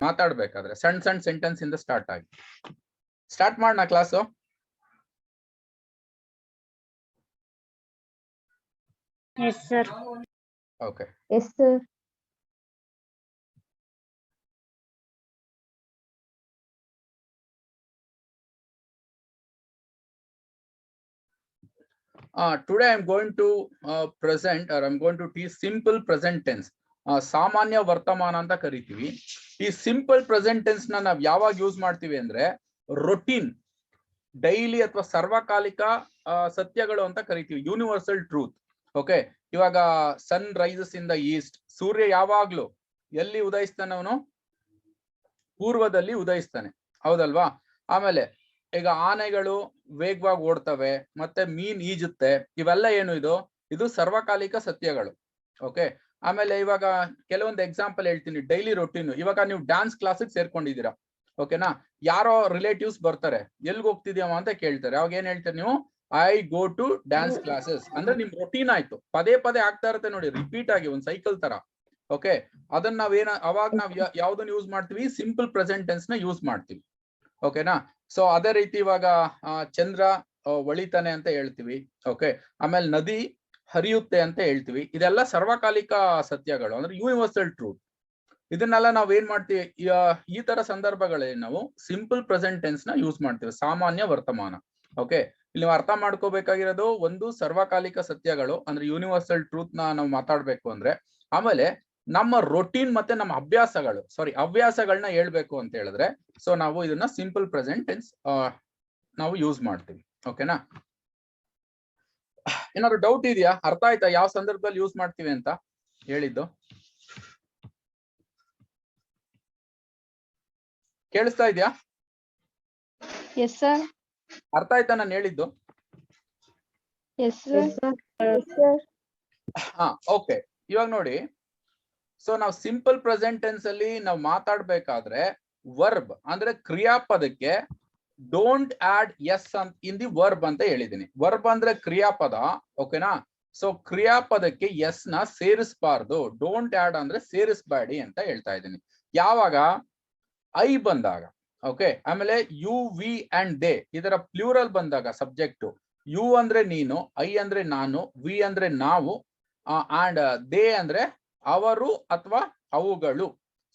ಮಾತಾಡ್ಬೇಕಾದ್ರೆ ಸಣ್ಣ ಸಣ್ಣ ಸೆಂಟೆನ್ಸ್ ಇಂದ ಸ್ಟಾರ್ಟ್ ಆಗಿ ಸ್ಟಾರ್ಟ್ ಮಾಡೋಣ class. Yes, sir. Okay. Yes, sir. Today I'm going to present or I'm going to teach simple present tense. ಸಾಮಾನ್ಯ ವರ್ತಮಾನ ಅಂತ ಕರಿತೀವಿ. ಈ ಸಿಂಪಲ್ ಪ್ರೆಸೆಂಟ್ ಟೆನ್ಸ್ ನ ನಾವು ಯಾವಾಗ ಯೂಸ್ ಮಾಡ್ತೀವಿ ಅಂದ್ರೆ ರೊಟೀನ್, ಡೈಲಿ ಅಥವಾ ಸರ್ವಕಾಲಿಕ ಸತ್ಯಗಳು ಅಂತ ಕರಿತೀವಿ, ಯೂನಿವರ್ಸಲ್ ಟ್ರೂತ್. ಓಕೆ, ಇವಾಗ sun rises in the east, ಸೂರ್ಯ ಯಾವಾಗ್ಲೂ ಎಲ್ಲಿ ಉದಯಿಸ್ತಾನೆ? ಅವನು ಪೂರ್ವದಲ್ಲಿ ಉದಯಿಸ್ತಾನೆ, ಹೌದಲ್ವಾ? ಆಮೇಲೆ ಈಗ ಆನೆಗಳು ವೇಗವಾಗಿ ಓಡ್ತವೆ, ಮತ್ತೆ ಮೀನ್ ಈಜುತ್ತೆ, ಇವೆಲ್ಲ ಏನು? ಇದು ಸರ್ವಕಾಲಿಕ ಸತ್ಯಗಳು. ಓಕೆ, ಆಮೇಲೆ ಇವಾಗ ಕೆಲವೊಂದು ಎಕ್ಸಾಂಪಲ್ ಹೇಳ್ತೀನಿ. ಡೈಲಿ ರೊಟೀನ್, ಇವಾಗ ನೀವು ಡ್ಯಾನ್ಸ್ ಕ್ಲಾಸಿಗೆ ಸೇರ್ಕೊಂಡಿದ್ದೀರಾ, ಓಕೆನಾ? ಯಾರೋ ರಿಲೇಟಿವ್ಸ್ ಬರ್ತಾರೆ, ಎಲ್ಗ್ ಹೋಗ್ತಿದ್ಯಾವ ಅಂತ ಕೇಳ್ತಾರೆ. ಅವಾಗ ಏನ್ ಹೇಳ್ತಾರೆ ನೀವು? I go to dance classes. ಅಂದ್ರೆ ನಿಮ್ ರೊಟೀನ್ ಆಯ್ತು, ಪದೇ ಪದೇ ಆಗ್ತಾ ಇರುತ್ತೆ ನೋಡಿ, ರಿಪೀಟ್ ಆಗಿ ಒಂದ್ ಸೈಕಲ್ ತರ. ಓಕೆ, ಅದನ್ನ ಅವಾಗ ನಾವ್ ಯಾವ್ದನ್ನ ಯೂಸ್ ಮಾಡ್ತೀವಿ? ಸಿಂಪಲ್ ಪ್ರೆಸೆಂಟ್ ಟೆನ್ಸ್ ನ ಯೂಸ್ ಮಾಡ್ತೀವಿ. ಓಕೆನಾ? ಸೊ ಅದೇ ರೀತಿ ಇವಾಗ ಚಂದ್ರ ಒಳಿತಾನೆ ಅಂತ ಹೇಳ್ತೀವಿ. ಓಕೆ, ಆಮೇಲೆ ನದಿ ಹರಿಯುತ್ತೆ ಅಂತ ಹೇಳ್ತೀವಿ. ಇದೆಲ್ಲ ಸರ್ವಕಾಲಿಕ ಸತ್ಯಗಳು, ಅಂದ್ರೆ ಯೂನಿವರ್ಸಲ್ ಟ್ರೂತ್. ಇದನ್ನೆಲ್ಲ ನಾವ್ ಏನ್ ಮಾಡ್ತೀವಿ? ಈ ತರ ಸಂದರ್ಭಗಳಲ್ಲಿ ನಾವು ಸಿಂಪಲ್ ಪ್ರೆಸೆಂಟ್ ಟೆನ್ಸ್ ನ ಯೂಸ್ ಮಾಡ್ತೀವಿ, ಸಾಮಾನ್ಯ ವರ್ತಮಾನ. ಓಕೆ, ಇಲ್ಲಿ ನೀವು ಅರ್ಥ ಮಾಡ್ಕೋಬೇಕಾಗಿರೋದು, ಒಂದು ಸರ್ವಕಾಲಿಕ ಸತ್ಯಗಳು ಅಂದ್ರೆ ಯೂನಿವರ್ಸಲ್ ಟ್ರೂತ್ ನ ನಾವು ಮಾತಾಡ್ಬೇಕು ಅಂದ್ರೆ, ಆಮೇಲೆ ನಮ್ಮ ರೊಟೀನ್ ಮತ್ತೆ ನಮ್ಮ ಹವ್ಯಾಸಗಳನ್ನ ಹೇಳ್ಬೇಕು ಅಂತ ಹೇಳಿದ್ರೆ, ಸೊ ನಾವು ಇದನ್ನ ಸಿಂಪಲ್ ಪ್ರೆಸೆಂಟ್ ಟೆನ್ಸ್ ನಾವು ಯೂಸ್ ಮಾಡ್ತೀವಿ. ಓಕೆನಾ? ಏನಾದ್ರು ಡೌಟ್ ಇದೆಯಾ? ಅರ್ಥ ಆಯ್ತಾ ಯಾವ ಸಂದರ್ಭದಲ್ಲಿ ಯೂಸ್ ಮಾಡ್ತೀವಿ ಅಂತ ಹೇಳಿದ್ದು? ಕೇಳಿಸ್ತಾ ಇದೆಯಾ? Yes, sir. ಅರ್ಥ ಆಯ್ತಾ ನಾನು ಹೇಳಿದ್ದು? Yes, sir. Yes, sir. Okay, ಇವಾಗ ನೋಡಿ, ಸೊ ನಾವು ಸಿಂಪಲ್ ಪ್ರೆಸೆಂಟ್ ಟೆನ್ಸ್ ಅಲ್ಲಿ ನಾವು ಮಾತಾಡ್ಬೇಕಾದ್ರೆ ವರ್ಬ್ ಅಂದ್ರೆ ಕ್ರಿಯಾಪದಕ್ಕೆ ಡೋಂಟ್ ಆಡ್ ಎಸ್ ಅಂತ ಇನ್ ದಿ ವರ್ಬ್ ಅಂತ ಹೇಳಿದೀನಿ. ವರ್ಬ್ ಅಂದ್ರೆ ಕ್ರಿಯಾಪದ, ಓಕೆನಾ? ಸೊ ಕ್ರಿಯಾಪದಕ್ಕೆ ಎಸ್ ನ ಸೇರಿಸಬಾರ್ದು, ಡೋಂಟ್ ಆಡ್ ಅಂದ್ರೆ ಸೇರಿಸಬೇಡಿ ಅಂತ ಹೇಳ್ತಾ ಇದ್ದೀನಿ. ಯಾವಾಗ? ಐ ಬಂದಾಗ. ಓಕೆ, ಆಮೇಲೆ ಯು, ವಿ ಅಂಡ್ ದೇ ಇದರ ಪ್ಲೂರಲ್ ಬಂದಾಗ ಸಬ್ಜೆಕ್ಟ್, ಯು ಅಂದ್ರೆ ನೀನು, ಐ ಅಂದ್ರೆ ನಾನು, ವಿ ಅಂದ್ರೆ ನಾವು, ಅಂಡ್ ದೇ ಅಂದ್ರೆ ಅವರು ಅಥವಾ ಅವುಗಳು.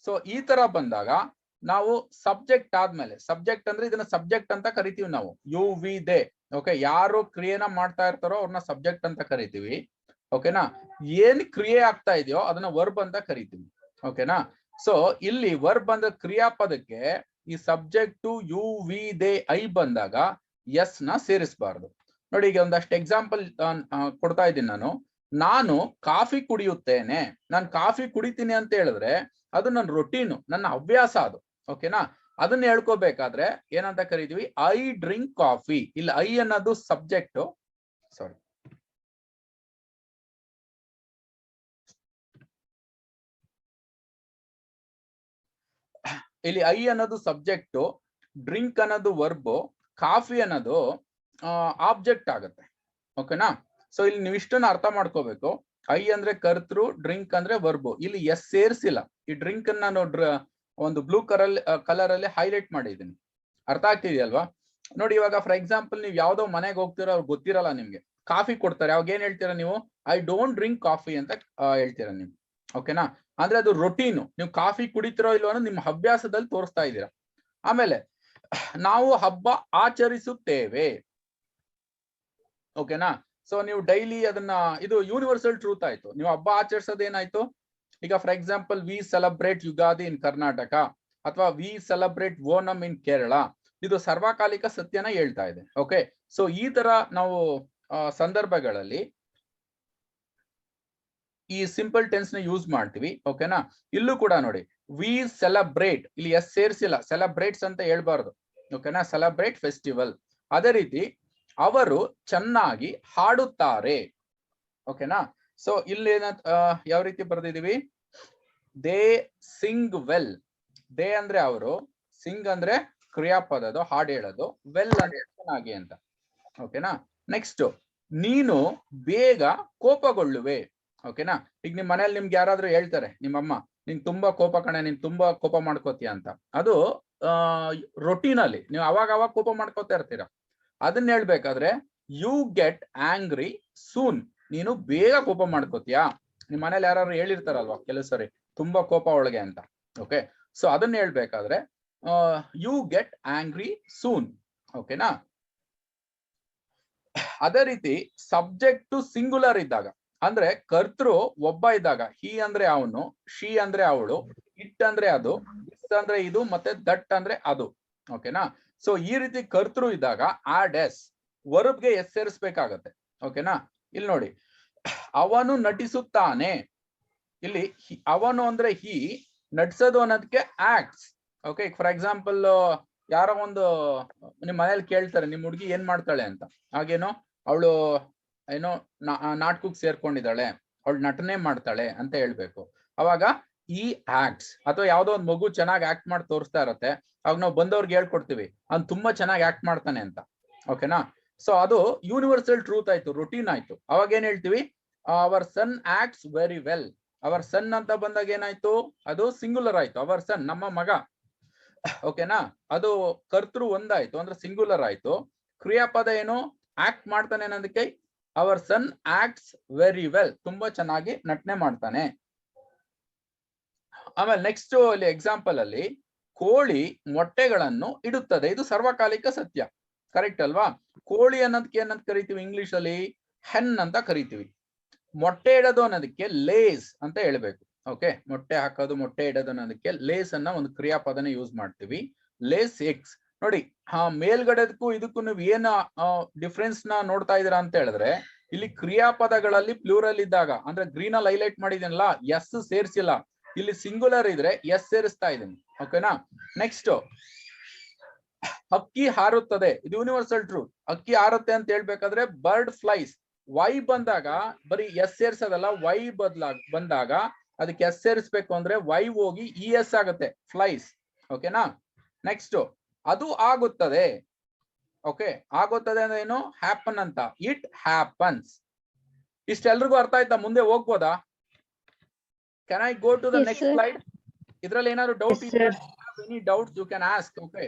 ಸೊ ಈ ತರ ಬಂದಾಗ ನಾವು ಸಬ್ಜೆಕ್ಟ್ ಆದ್ಮೇಲೆ, ಸಬ್ಜೆಕ್ಟ್ ಅಂದ್ರೆ ಇದನ್ನ ಸಬ್ಜೆಕ್ಟ್ ಅಂತ ಕರಿತೀವಿ ನಾವು, ಯು, ವಿ, ದೇ. ಓಕೆ, ಯಾರು ಕ್ರಿಯೆನ ಮಾಡ್ತಾ ಇರ್ತಾರೋ ಅವ್ರನ್ನ ಸಬ್ಜೆಕ್ಟ್ ಅಂತ ಕರಿತೀವಿ. ಓಕೆನಾ? ಏನ್ ಕ್ರಿಯೆ ಆಗ್ತಾ ಇದೆಯೋ ಅದನ್ನ ವರ್ಬ್ ಅಂತ ಕರಿತೀವಿ. ಓಕೆನಾ? ಸೊ ಇಲ್ಲಿ ವರ್ಬ್ ಅಂದ್ರೆ ಕ್ರಿಯಾಪದಕ್ಕೆ ಈ subject you, we, they, I ಬಂದಾಗ ಎಸ್ ನ ಸೇರಿಸಬಾರ್ದು. ನೋಡಿ, ಈಗ ಒಂದಷ್ಟು ಎಕ್ಸಾಂಪಲ್ ಕೊಡ್ತಾ ಇದ್ದೀನಿ ನಾನು ಕಾಫಿ ಕುಡಿಯುತ್ತೇನೆ. ನಾನು ಕಾಫಿ ಕುಡಿತೀನಿ ಅಂತ ಹೇಳಿದ್ರೆ ಅದು ನನ್ನ ರೊಟೀನು, ನನ್ನ ಹವ್ಯಾಸ ಅದು. ಓಕೆನಾ? ಅದನ್ನ ಹೇಳ್ಕೋಬೇಕಾದ್ರೆ ಏನಂತ ಕರಿತೀವಿ? I drink coffee. ಇಲ್ಲಿ ಐ ಅನ್ನೋದು ಸಬ್ಜೆಕ್ಟ್, ಸಾರಿ, ಇಲ್ಲಿ ಐ ಅನ್ನೋದು ಸಬ್ಜೆಕ್ಟ್, ಡ್ರಿಂಕ್ ಅನ್ನೋದು ವರ್ಬ್, ಕಾಫಿ ಅನ್ನೋದು ಆಬ್ಜೆಕ್ಟ್ ಆಗುತ್ತೆ. ಓಕೆನಾ? ಸೊ ಇಲ್ಲಿ ನೀವು ಇಷ್ಟನ್ನ ಅರ್ಥ ಮಾಡ್ಕೋಬೇಕು. ಐ ಅಂದ್ರೆ ಕರ್ತೃ, ಡ್ರಿಂಕ್ ಅಂದ್ರೆ ವರ್ಬ್. ಇಲ್ಲಿ ಎಸ್ ಸೇರಿಸಿಲ್ಲ. ಈ ಡ್ರಿಂಕ್ ಅನ್ನ ನಾನು ಒಂದು ಬ್ಲೂ ಕಲರ್ ಅಲ್ಲಿ ಹೈಲೈಟ್ ಮಾಡಿದ್ದೀನಿ. ಅರ್ಥ ಆಗ್ತಿದೆಯಲ್ವಾ? ನೋಡಿ, ಇವಾಗ ಫಾರ್ ಎಕ್ಸಾಂಪಲ್ ನೀವು ಯಾವ್ದೋ ಮನೆಗೆ ಹೋಗ್ತೀರಾ, ಅವ್ರಿಗೆ ಗೊತ್ತಿರಲ್ಲ ನಿಮ್ಗೆ, ಕಾಫಿ ಕೊಡ್ತಾರೆ. ಅವಾಗ ಏನ್ ಹೇಳ್ತೀರಾ ನೀವು? ಐ ಡೋಂಟ್ ಡ್ರಿಂಕ್ ಕಾಫಿ ಅಂತ ಹೇಳ್ತೀರಾ ನೀವು. ಓಕೆನಾ? ಅಂದ್ರೆ ಅದು ರೊಟೀನು, ನೀವು ಕಾಫಿ ಕುಡಿತಿರೋ ಇಲ್ವೋ ಅನ್ನೋದು ನಿಮ್ಮ ಹವ್ಯಾಸದಲ್ಲಿ ತೋರಿಸ್ತಾ ಇದ್ದೀರಾ. ಆಮೇಲೆ ನಾವು ಹಬ್ಬ ಆಚರಿಸುತ್ತೇವೆ. ಓಕೆನಾ? ಸೊ ನೀವು ಡೈಲಿ ಅದನ್ನ, ಇದು ಯೂನಿವರ್ಸಲ್ ಟ್ರೂತ್ ಆಯ್ತು. ನೀವು ಹಬ್ಬ ಆಚರಿಸೋದು ಏನಾಯ್ತು? ಈಗ for example we celebrate Ugadi in Karnataka, ಅಥವಾ we celebrate Onam in Kerala. ಇದು ಸರ್ವಕಾಲಿಕ ಸತ್ಯನ ಹೇಳ್ತಾ ಇದೆ. ಓಕೆ, ಸೊ ಈ ತರ ನಾವು ಸಂದರ್ಭಗಳಲ್ಲಿ ಈ ಸಿಂಪಲ್ ಟೆನ್ಸ್ ನ ಯೂಸ್ ಮಾಡ್ತೀವಿ. ಓಕೆನಾ? ಇಲ್ಲೂ ಕೂಡ ನೋಡಿ, ವಿ ಸೆಲೆಬ್ರೇಟ್, ಇಲ್ಲಿ ಎಸ್ ಸೇರಿಸಿಲ್ಲ, ಸೆಲೆಬ್ರೇಟ್ಸ್ ಅಂತ ಹೇಳ್ಬಾರ್ದು. ಓಕೆನಾ? Celebrate festival. ಅದೇ ರೀತಿ ಅವರು ಚೆನ್ನಾಗಿ ಹಾಡುತ್ತಾರೆ. ಓಕೆನಾ? ಸೊ ಇಲ್ಲಿ ಯಾವ ರೀತಿ ಬರ್ದಿದೀವಿ? They sing well. ದೇ ಅಂದ್ರೆ ಅವರು, ಸಿಂಗ್ ಅಂದ್ರೆ ಕ್ರಿಯಾಪದದು, ಹಾಡು ಹೇಳೋದು, ವೆಲ್ ಅಂದ್ರೆ ಚೆನ್ನಾಗಿ ಅಂತ. ಓಕೆನಾ? ನೆಕ್ಸ್ಟ್, ನೀನು ಬೇಗ ಕೋಪಗೊಳ್ಳುವೆ. ಓಕೆನಾ? ಈಗ ನಿಮ್ ಮನೇಲಿ ನಿಮ್ಗೆ ಯಾರಾದ್ರೂ ಹೇಳ್ತಾರೆ, ನಿಮ್ಮಮ್ಮ ನಿಂಗ್ ತುಂಬಾ ಕೋಪ ಕಣೆ, ನೀನ್ ತುಂಬಾ ಕೋಪ ಮಾಡ್ಕೋತೀಯ ಅಂತ. ಅದು ರೊಟೀನ್ ಅಲ್ಲಿ ನೀವು ಅವಾಗ ಕೋಪ ಮಾಡ್ಕೋತಾ ಇರ್ತೀರಾ. ಅದನ್ನ ಹೇಳ್ಬೇಕಾದ್ರೆ ಯು ಗೆಟ್ ಆಂಗ್ರಿ ಸೂನ್, ನೀನು ಬೇಗ ಕೋಪ ಮಾಡ್ಕೋತೀಯಾ. ನಿಮ್ ಮನೇಲಿ ಯಾರು ಹೇಳಿರ್ತಾರಲ್ವಾ ಕೆಲವು ಸರಿ ತುಂಬಾ ಕೋಪ ಒಳಗೆ ಅಂತ. ಓಕೆ, ಸೊ ಅದನ್ನ ಹೇಳ್ಬೇಕಾದ್ರೆ ಯು ಗೆಟ್ ಆಂಗ್ರಿ ಸೂನ್. ಓಕೆನಾ. ಅದೇ ರೀತಿ ಸಬ್ಜೆಕ್ಟ್ ಟು ಸಿಂಗುಲರ್ ಇದ್ದಾಗ, ಅಂದ್ರೆ ಕರ್ತೃ ಒಬ್ಬ ಇದ್ದಾಗ, ಹಿ ಅಂದ್ರೆ ಅವನು, ಶಿ ಅಂದ್ರೆ ಅವಳು, ಇಟ್ ಅಂದ್ರೆ ಅದು, ದಿಸ್ ಅಂದ್ರೆ ಇದು, ಮತ್ತೆ ದಟ್ ಅಂದ್ರೆ ಅದು. ಓಕೆನಾ. ಸೊ ಈ ರೀತಿ ಕರ್ತೃ ಇದ್ದಾಗ ಆಡ್ ಎಸ್, ವರ್ಬ್ಗೆ ಎಸ್ ಸೇರಿಸ್ಬೇಕಾಗತ್ತೆ. ಓಕೆನಾ. ಇಲ್ಲಿ ನೋಡಿ, ಅವನು ನಟಿಸುತ್ತಾನೆ. ಇಲ್ಲಿ ಅವನು ಅಂದ್ರೆ ಹಿ, ನಟಿಸೋದು ಅನ್ನೋದಕ್ಕೆ ಆಕ್ಟ್ಸ್. ಓಕೆ, ಫಾರ್ ಎಕ್ಸಾಂಪಲ್ ಯಾರೋ ಒಂದು ನಿಮ್ ಮನೇಲಿ ಕೇಳ್ತಾರೆ ನಿಮ್ ಹುಡುಗಿ ಏನ್ ಮಾಡ್ತಾಳೆ ಅಂತ. ಹಾಗೇನೋ ಅವಳು ಏನೋ ನಾಟಕಕ್ಕೆ ಸೇರ್ಕೊಂಡಿದ್ದಾಳೆ, ಅವಳು ನಟನೆ ಮಾಡ್ತಾಳೆ ಅಂತ ಹೇಳ್ಬೇಕು. ಅವಾಗ ಈ ಆಕ್ಟ್ಸ್. ಅಥವಾ ಯಾವ್ದೋ ಒಂದು ಮಗು ಚೆನ್ನಾಗಿ ಆಕ್ಟ್ ಮಾಡಿ ತೋರಿಸ್ತಾ ಇರತ್ತೆ, ಅವಾಗ ನಾವು ಬಂದವ್ರಿಗೆ ಹೇಳ್ಕೊಡ್ತೀವಿ ಅವ್ನು ತುಂಬಾ ಚೆನ್ನಾಗಿ ಆಕ್ಟ್ ಮಾಡ್ತಾನೆ ಅಂತ. ಓಕೆನಾ. ಸೊ ಅದು ಯೂನಿವರ್ಸಲ್ ಟ್ರೂತ್ ಆಯ್ತು, ರೊಟೀನ್ ಆಯ್ತು. ಅವಾಗ ಏನ್ ಹೇಳ್ತೀವಿ, ಅವರ್ ಸನ್ ಆಕ್ಟ್ಸ್ ವೆರಿ ವೆಲ್. ಅವರ್ ಸನ್ ಅಂತ ಬಂದಾಗ ಏನಾಯ್ತು, ಅದು ಸಿಂಗುಲರ್ ಆಯ್ತು, ಅವರ್ ಸನ್ ನಮ್ಮ ಮಗ. ಓಕೆನಾ. ಅದು ಕರ್ತೃ ಒಂದಾಯ್ತು ಅಂದ್ರೆ ಸಿಂಗುಲರ್ ಆಯ್ತು. ಕ್ರಿಯಾಪದ ಏನು, ಆಕ್ಟ್ ಮಾಡ್ತಾನೆ ಅನ್ನೋದಕ್ಕೆ ಅವರ್ ಸನ್ ಆಕ್ಟ್ಸ್ ವೆರಿ ವೆಲ್, ತುಂಬಾ ಚೆನ್ನಾಗಿ ನಟನೆ ಮಾಡ್ತಾನೆ. ಆಮೇಲೆ ನೆಕ್ಸ್ಟ್ ಅಲ್ಲಿ ಎಕ್ಸಾಂಪಲ್ ಅಲ್ಲಿ ಕೋಳಿ ಮೊಟ್ಟೆಗಳನ್ನು ಇಡುತ್ತದೆ, ಇದು ಸರ್ವಕಾಲಿಕ ಸತ್ಯ. ಕರೆಕ್ಟ್ ಅಲ್ವಾ. ಕೋಳಿ ಅನ್ನೋದಕ್ಕೆ ಏನಂತ ಕರಿತೀವಿ ಇಂಗ್ಲಿಷ್ ಅಲ್ಲಿ, ಹೆನ್ ಅಂತ ಕರಿತೀವಿ. ಮೊಟ್ಟೆ ಇಡೋದು ಅನ್ನೋದಕ್ಕೆ ಲೇಸ್ ಅಂತ ಹೇಳ್ಬೇಕು. ಓಕೆ, ಮೊಟ್ಟೆ ಹಾಕೋದು, ಮೊಟ್ಟೆ ಇಡೋದು ಅನ್ನೋದಕ್ಕೆ ಲೇಸ್ ಅನ್ನ ಒಂದು ಕ್ರಿಯಾಪದನ ಯೂಸ್ ಮಾಡ್ತೀವಿ, ಲೇಸ್ ಎಕ್ಸ್. ನೋಡಿ, ಮೇಲ್ಗಡೆದಕ್ಕೂ ಇದಕ್ಕೂ ನೀವು ಏನ ಡಿಫ್ರೆನ್ಸ್ ನ ನೋಡ್ತಾ ಇದೀರಾ ಅಂತ ಹೇಳಿದ್ರೆ, ಇಲ್ಲಿ ಕ್ರಿಯಾಪದಗಳಲ್ಲಿ ಪ್ಲೂರಲ್ ಇದ್ದಾಗ, ಅಂದ್ರೆ ಗ್ರೀನ್ ಅಲ್ಲಿ ಹೈಲೈಟ್ ಮಾಡಿದೀನಲ್ಲ, ಎಸ್ ಸೇರಿಸಿಲ್ಲ. ಇಲ್ಲಿ ಸಿಂಗುಲರ್ ಇದ್ರೆ ಎಸ್ ಸೇರಿಸ್ತಾ ಇದ್ದೀನಿ. ಓಕೆನಾ. ನೆಕ್ಸ್ಟ್, ಹಕ್ಕಿ ಹಾರುತ್ತದೆ, ಇದು ಯೂನಿವರ್ಸಲ್ ಟ್ರೂತ್. ಹಕ್ಕಿ ಹಾರುತ್ತೆ ಅಂತ ಹೇಳ್ಬೇಕಾದ್ರೆ ಬರ್ಡ್ ಫ್ಲೈಸ್. ವೈ ಬಂದಾಗ ಬರೀ ಎಸ್ ಸೇರ್ಸೋದಲ್ಲ, ವೈ ಬಂದಾಗ ಅದಕ್ಕೆ ಎಸ್ ಸೇರಿಸ್ಬೇಕು ಅಂದ್ರೆ ವೈ ಹೋಗಿ ಇ ಎಸ್ ಆಗುತ್ತೆ, ಫ್ಲೈಸ್. ಓಕೆನಾ. ನೆಕ್ಸ್ಟ್, ಅದು ಆಗುತ್ತದೆ. ಓಕೆ, ಆಗುತ್ತದೆ ಅಂದ್ರೆ ಏನು, ಹ್ಯಾಪನ್ ಅಂತ, ಇಟ್ ಹ್ಯಾಪನ್ಸ್. ಇಷ್ಟೆಲ್ರಿಗೂ ಅರ್ಥ ಆಯ್ತಾ? ಮುಂದೆ ಹೋಗ್ಬೋದಾ? Can I go to the next slide? ಇದ್ರಲ್ಲಿ ಏನಾದ್ರು ಡೌಟ್ ಇದೆಯಾ? Any doubts you can ask. Okay,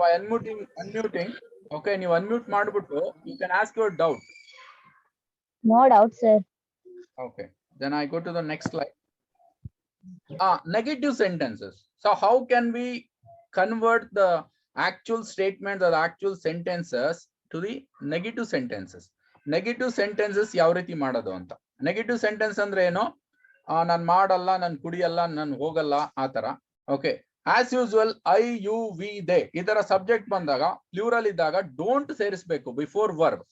by unmuting. Okay, ನೀವು ಅನ್ಮ್ಯೂಟ್ ಮಾಡ್ಬಿಟ್ಟು you can ask your doubt. No doubt, sir. Okay, then I go to the next slide. Negative sentences. So how can we convert the actual statement or the actual sentences to the negative sentences? Negative sentences ಯಾವ ರೀತಿ ಮಾಡೋದು ಅಂತ. Negative sentence ಅಂದ್ರೆ ಏನು, ನಾನು ಮಾಡಲ್ಲ, ನಾನು ಕುಡಿಯಲ್ಲ, ನಾನು ಹೋಗಲ್ಲ, ಆ ತರ. Okay, as usual I you we they ಈ ತರ ಸಬ್ಜೆಕ್ಟ್ ಬಂದಾಗ ಪ್ಲೂರಲ್ ಇದ್ದಾಗ ಡೋಂಟ್ ಸೇರಿಸಬೇಕು ಬಿಫೋರ್ ವರ್ಬ್.